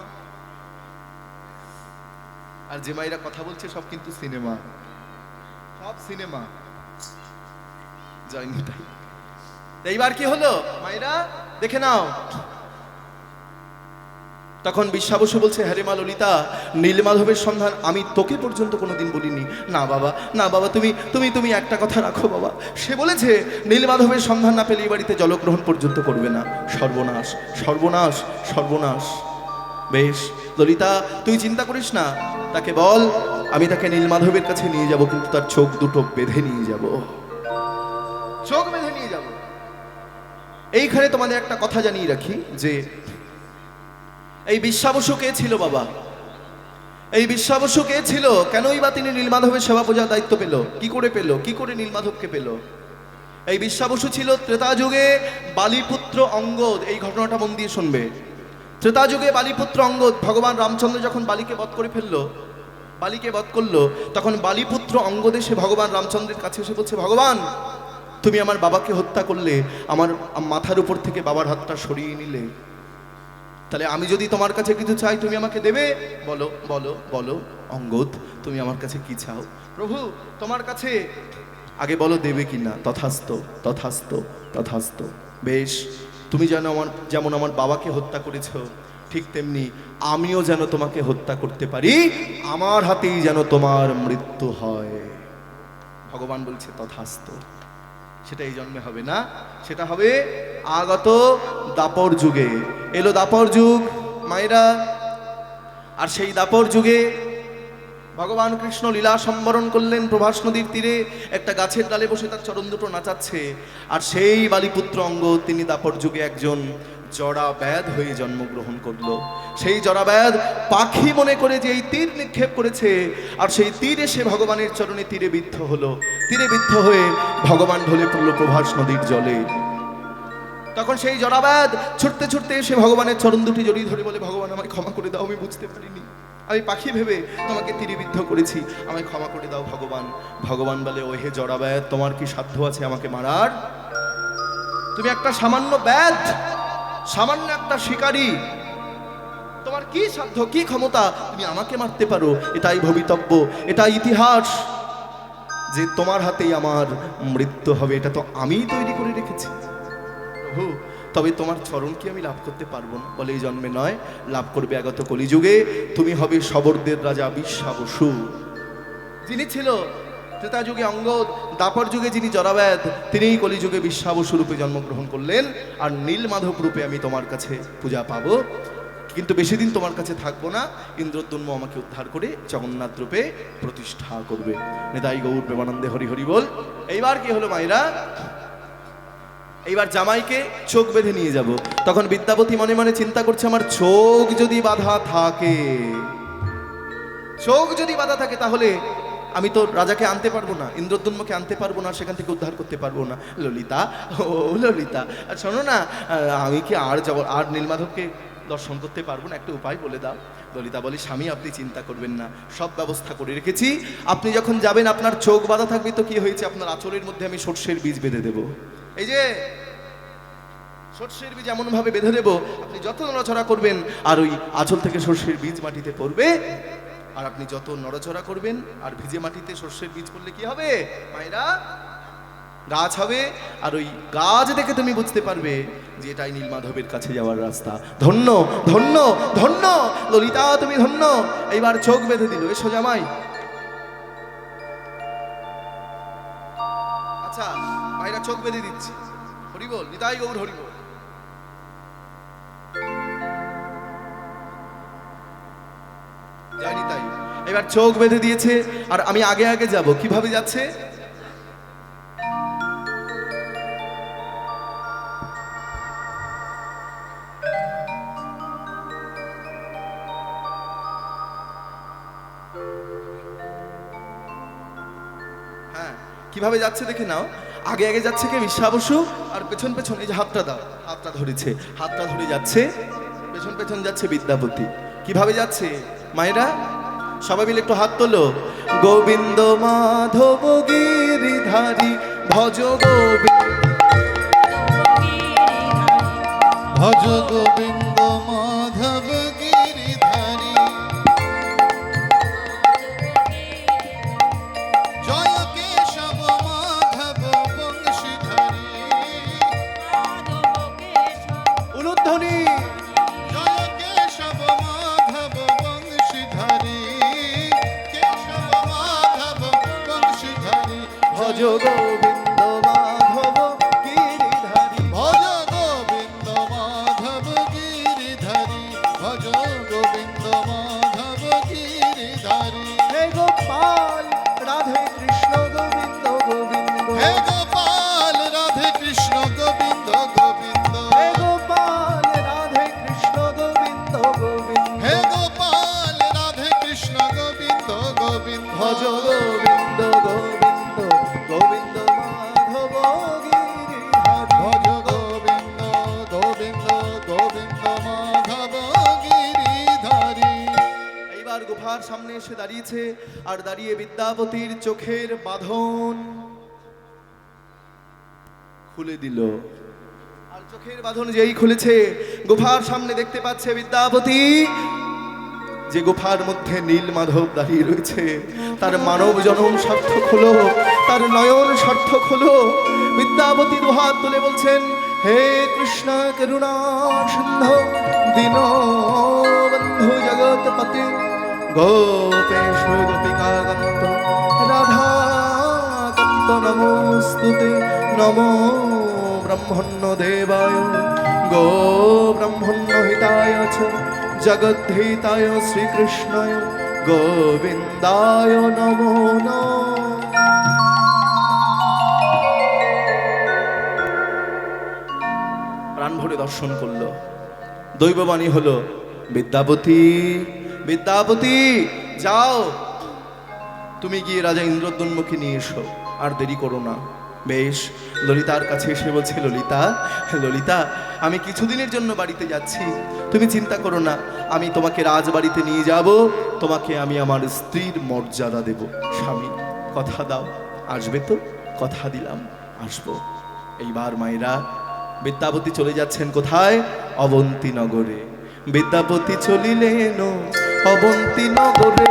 আর যে মায়েরা কথা বলছে সব কিন্তু সিনেমা, সব সিনেমা। জয়নি তাই। এইবার কি হলো মায়েরা দেখে নাও। তখন বিশ্বাবসু বলছে, হ্যাঁ রে মা ললিতা, নীলমাধবের সন্ধান আমি তোকে পর্যন্ত কোনোদিন বলিনি। না বাবা, না বাবা, তুমি তুমি তুমি একটা কথা রাখো বাবা। সে বলেছে নীলমাধবের সন্ধান না পেলে এই বাড়িতে জলগ্রহণ পর্যন্ত করবে না। সর্বনাশ, সর্বনাশ, সর্বনাশ। বেশ ললিতা, তুই চিন্তা করিস না, তাকে বল আমি তাকে নীলমাধবের কাছে নিয়ে যাব, কিন্তু তার চোখ দুটো বেঁধে নিয়ে যাব, চোখ বেঁধে নিয়ে যাব। এইখানে তোমাদের একটা কথা জানিয়ে রাখি যে এই বিশ্বাবসু কে ছিল বাবা? এই বিশ্বাবসু কে ছিল? কেনই বা তিনি নীলমাধবের সেবা পূজার দায়িত্ব পেল? কি করে পেল? কি করে নীলমাধবকে পেল? এই বিশ্বাবসু ছিল ত্রেতা যুগে বালিপুত্র অঙ্গদ। এই ঘটনাটা মন দিয়ে শুনবে। ত্রেতা যুগে বালিপুত্র অঙ্গদ, ভগবান রামচন্দ্র যখন বালিকে বধ করে ফেললো, বালিকে বধ করলো, তখন বালিপুত্র অঙ্গদ এসে ভগবান রামচন্দ্রের কাছে এসে বলছে, ভগবান তুমি আমার বাবাকে হত্যা করলে, আমার মাথার উপর থেকে বাবার হাতটা সরিয়ে নিলে, তাহলে আমি যদি তোমার কাছে কিছু চাই তুমি আমাকে দেবে? বলো বলো বলো অঙ্গদ, তুমি আমার কাছে কি চাও? প্রভু তোমার কাছে আগে বলো দেবে কি না। তথাস্তু তথাস্তু তথাস্তু। বেশ, তুমি যেন যেমন আমার বাবাকে হত্যা করেছো, ঠিক তেমনি আমিও যেন তোমাকে হত্যা করতে পারি, আমার হাতেই যেন তোমার মৃত্যু হয়। ভগবান বলছে তথাস্তু। সেটা এই জন্মে হবে না, সেটা হবে আগত দাপর যুগে। এলো দাপর যুগ মায়েরা, আর সেই দাপর যুগে ভগবান কৃষ্ণ লীলা সম্বরণ করলেন প্রভাস নদীর তীরে। একটা গাছের ডালে বসে তার চরণ দুটো নাচাচ্ছে। আর সেই বালিপুত্র অঙ্গ তিনি দাপর যুগে একজন জড়াব্যাধ হয়ে জন্মগ্রহণ করলো। সেই জড়াব্যাধ পাখি মনে করে যে এই তীর নিক্ষেপ করেছে, আর সেই তীর এসে ভগবানের চরণে তীরে বিদ্ধ হলো। তীরে বিদ্ধ হয়ে ভগবান ঢলে পড়লো প্রভাস নদীর জলে। তখন সেই জড়াব্যাধ ছুটতে ছুটতে এসে ভগবানের চরণ দুটি জড়িয়ে ধরে বলে, ভগবান আমায় ক্ষমা করে দাও, আমি বুঝতে পারিনি, আমি পাখি ভেবে তোমাকে তীরবিদ্ধ করেছি, আমায় ক্ষমা করে দাও ভগবান। ভগবান বলে, ও হে জড়াব্যাধ, তোমার কি সাধ্য আছে আমাকে মারার? তুমি একটা সামান্য ব্যাধ, সামান্য একটা শিকারী, তোমার কি সাধ্য, কি ক্ষমতা তুমি আমাকে মারতে পারো? এটাই ভবিতব্য, এটা ইতিহাস যে তোমার হাতেই আমার মৃত্যু হবে, এটা তো আমিই তৈরি করে রেখেছি। প্রভু তবে তোমার চরণ কি আমি লাভ করতে পারবো না? বলে এই জন্মে নয়, লাভ করবে আগত কলিযুগে। তুমি হবে শবরদের রাজা বিশ্বাবসু। যিনি ছিল ত্রেতা যুগে অঙ্গদ, দাপর যুগে যিনি জড়াব্যাধ, তিনিই কলিযুগে বিশ্বাবসু রূপে জন্মগ্রহণ করলেন। আর নীলমাধব রূপে আমি তোমার কাছে পূজা পাবো, কিন্তু বেশি দিন তোমার কাছে থাকবো না। ইন্দ্রদ্যুম্ন আমাকে উদ্ধার করে জগন্নাথ রূপে প্রতিষ্ঠা করবে। নিতাই গৌর প্রেমানন্দে হরি হরি বল। এইবার কি হলো মায়েরা? এইবার জামাইকে চোখ বেঁধে নিয়ে যাব। তখন বিদ্যাপতি মনে মনে চিন্তা করছে, আমার চোখ যদি বাধা থাকে, চোখ যদি বাধা থাকে তাহলে আমি তো রাজাকে আনতে পারবো না, ইন্দ্রদ্যুম্নকে আনতে পারবো না, সেখান থেকে উদ্ধার করতে পারবো না। ললিতা, ও ললিতা, শোনো না, আমি কি আর নীলমাধবকে দর্শন করতে পারবো না? একটা উপায় বলে দাও। ললিতা বলে, স্বামী আপনি চিন্তা করবেন না, সব ব্যবস্থা করে রেখেছি। আপনি যখন যাবেন আপনার চোখ বাঁধা থাকবে তো কি হয়েছে, আপনার আঁচলের মধ্যে আমি সর্ষের বীজ বেঁধে দেবো। এই যে সর্ষের বীজ এমন ভাবে বেঁধে দেবো, আপনি যত নড়াচড়া করবেন আর ওই আঁচল থেকে সর্ষের বীজ মাটিতে পড়বে, আর আপনি যত নড়াচড়া করবেন আর ভিজে মাটিতে সর্ষের বীজ পড়লে কি হবে মায়েরা? গাছ হবে। আর ওই গাছ দেখে তুমি বুঝতে পারবে যে এটাই নীলমাধবের কাছে যাওয়ার রাস্তা। ধন্য ধন্য ধন্য ললিতা, তুমি ধন্য। এইবার চোখ বেঁধে দিল। এসো জামাই। আচ্ছা মায়েরা চোখ বেঁধে দিচ্ছি। হরি বল, নিতাই গৌর হরি বল। জানি তাই। এবার চোখ বেঁধে দিয়েছে আর আমি আগে আগে যাব। কিভাবে যাচ্ছে? হ্যাঁ, কিভাবে যাচ্ছে দেখে নাও। আগে আগে যাচ্ছে কে? বিশ্বাবসু। আর পেছন পেছন এই যে হাতটা দাও, হাতটা ধরেছে, হাতটা ধরে যাচ্ছে, পেছন পেছন যাচ্ছে বিদ্যাপতি। কিভাবে যাচ্ছে মায়েরা? সবাই মিলে একটু হাত তোলো। গোবিন্দ মাধব গিরিধারী ভজ গোবিন্দ, ভজ গোবিন্দ মাধব গিরিধারী, জয় কেশব মাধব বংশীধারী, উলুধ্বনি জয় কেশব মাধব বংশীধারী, কেশব মাধব বংশীধারী, ভজ গোবিন্দ মাধব গিরিধারী, ভজ গোবিন্দ মাধব গিরিধারী, ভজ গোবিন্দ মাধব গিরিধারী। হে গোপাল রাধে কৃষ্ণ গোবিন্দ গোবিন্দ, হে গোপাল রাধে কৃষ্ণ গোবিন্দ গোবিন্দ, হে গোপাল রাধে কৃষ্ণ গোবিন্দ গোবিন্দ, হে গোপাল রাধে কৃষ্ণ ভজ গোবিন্দ গোবিন্দ গোবিন্দ মাধব গিরিধারী। ভজ গোবিন্দ গোবিন্দ গোবিন্দ মাধব গিরিধারী। এইবার গুফার সামনে এসে দাঁড়িয়েছে, আর দাঁড়িয়ে বিদ্যাপতির চোখের বাঁধন খুলে দিল। আর চোখের বাঁধন যেই খুলেছে, গুফার সামনে দেখতে পাচ্ছে বিদ্যাপতি যে গুফার মধ্যে নীল মাধব দাঁড়িয়ে রয়েছে। তার মানব জনম সার্থক হলো, তার নয়ন সার্থক হলো। বিদ্যাপতি দুহাত তুলে বলছেন, হে কৃষ্ণ করুণা সিন্ধু দীনবন্ধু জগৎপতি গোপেশ গোপিকাকান্ত রাধাকান্ত নমোস্তুতে। নমো ব্রহ্মণ্য দেবায় গো ব্রহ্মণ্য হিতায় চ জগদ্ধিতায় শ্রীকৃষ্ণায় গোবিন্দায় নমো নমঃ। প্রাণ ভরে দর্শন করলো। দৈববাণী হলো, বিদ্যাপতি বিদ্যাপতি যাও, তুমি গিয়ে রাজা ইন্দ্রদ্যুম্নকে নিয়ে এসো, আর দেরি করো না। বেশ, ললিতার কাছে এসে বলছে, ললিতা ললিতা, আমি কিছুদিনের জন্য বাড়িতে যাচ্ছি, তুমি চিন্তা করো না, আমি তোমাকে রাজবাড়িতে নিয়ে যাব, তোমাকে আমি আমার স্ত্রীর মর্যাদা দেব। স্বামী কথা দাও, আসবে তো? কথা দিলাম, আসবো। এইবার মায়েরা, বিদ্যাপতি চলে যাচ্ছেন কোথায়? অবন্তী নগরে। বিদ্যাপতি চলিলেন অবন্তী নগরে।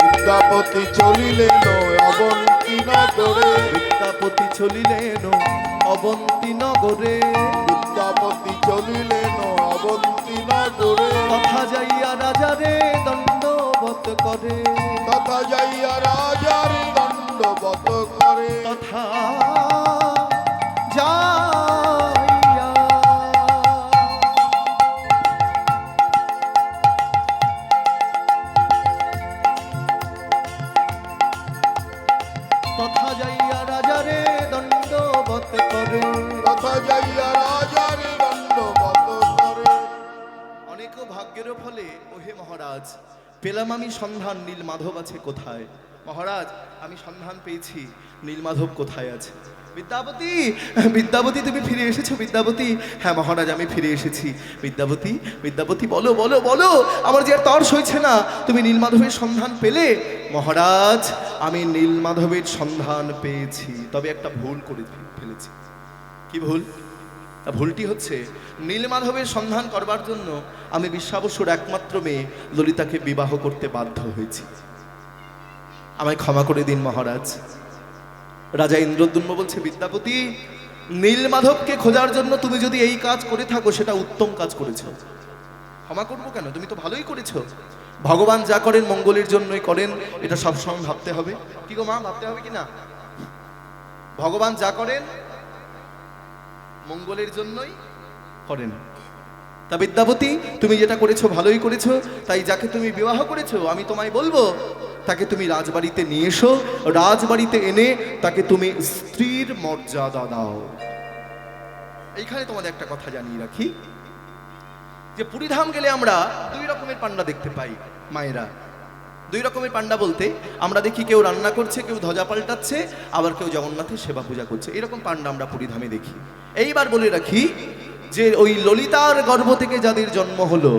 বিদ্যাপতি চলিলেন অবন্তী নগরে। বিদ্যাপতি চলিলেন অবন্তী নগরে। বিদ্যাপতি চলিলেন অবন্তী নগরে। কথা যাইয়া রাজারে দণ্ডবত করে। তথা যাইয়া রাজার দণ্ডবত করে। তথা যাইয়া তথা যাইয়া রাজারে দণ্ডবত করে। তথা যাইয়া রাজার দণ্ডবত করে। অনেক ভাগ্যের ফলে ওহে মহারাজ, পেলাম আমি সন্ধান, নীল মাধব আছে কোথায়? মহারাজ, আমি সন্ধান পেয়েছি, নীল মাধব কোথায় আছে? বিদ্যাপতি বিদ্যাপতি তুমি ফিরে এসেছো? বিদ্যাপতি, হ্যাঁ মহারাজ, আমি ফিরে এসেছি। বিদ্যাপতি বিদ্যাপতি বলো বলো বলো, আমার যে আর তর্স হয়েছে না, তুমি নীল মাধবের সন্ধান পেলে? মহারাজ, আমি নীল মাধবের সন্ধান পেয়েছি, তবে একটা ভুল করে ফেলেছি। কি ভুল? তা ভুলটি হচ্ছে, নীলমাধবের সন্ধান করবার জন্য আমি বিশ্বাবসুর একমাত্র মেয়ে ললিতাকে বিবাহ করতে বাধ্য হয়েছি। আমায় ক্ষমা করে দিন মহারাজ। রাজা ইন্দ্রদ্যুম্ন বলছে, বিদ্যাপতি, নীলমাধবকে খোঁজার জন্য তুমি যদি এই কাজ করে থাকো, সেটা উত্তম কাজ করেছ। ক্ষমা করবো কেন? তুমি তো ভালোই করেছ। ভগবান যা করেন মঙ্গলের জন্যই করেন, এটা সবসময় ভাবতে হবে। কি গো মা, ভাবতে হবে কি না? ভগবান যা করেন মঙ্গলের জন্যই করেন। তা বিদ্যাপতি, তুমি যেটা করেছো ভালোই করেছো। তাই যাকে তুমি বিবাহ করেছো, আমি তোমায় বলবো, তাকে তুমি রাজবাড়িতে নিয়ে এসো। রাজবাড়িতে এনে তাকে তুমি স্ত্রীর মর্যাদা দাও। এইখানে তোমাদের একটা কথা জানিয়ে রাখি, যে পুরীধাম গেলে আমরা দুই রকমের পান্ডা দেখতে পাই মায়েরা। দুই রকমের পান্ডা বলতে আমরা দেখি, কেউ রান্না করছে, কেউ ধ্বজা পাল্টাচ্ছে, আবার কেউ জগন্নাথের সেবা পূজা করছে। এরকম পান্ডা আমরা পুরীধামে দেখি। এইবার বলে রাখি যে ওই ললিতার গর্ভ থেকে যাদের জন্ম হলো,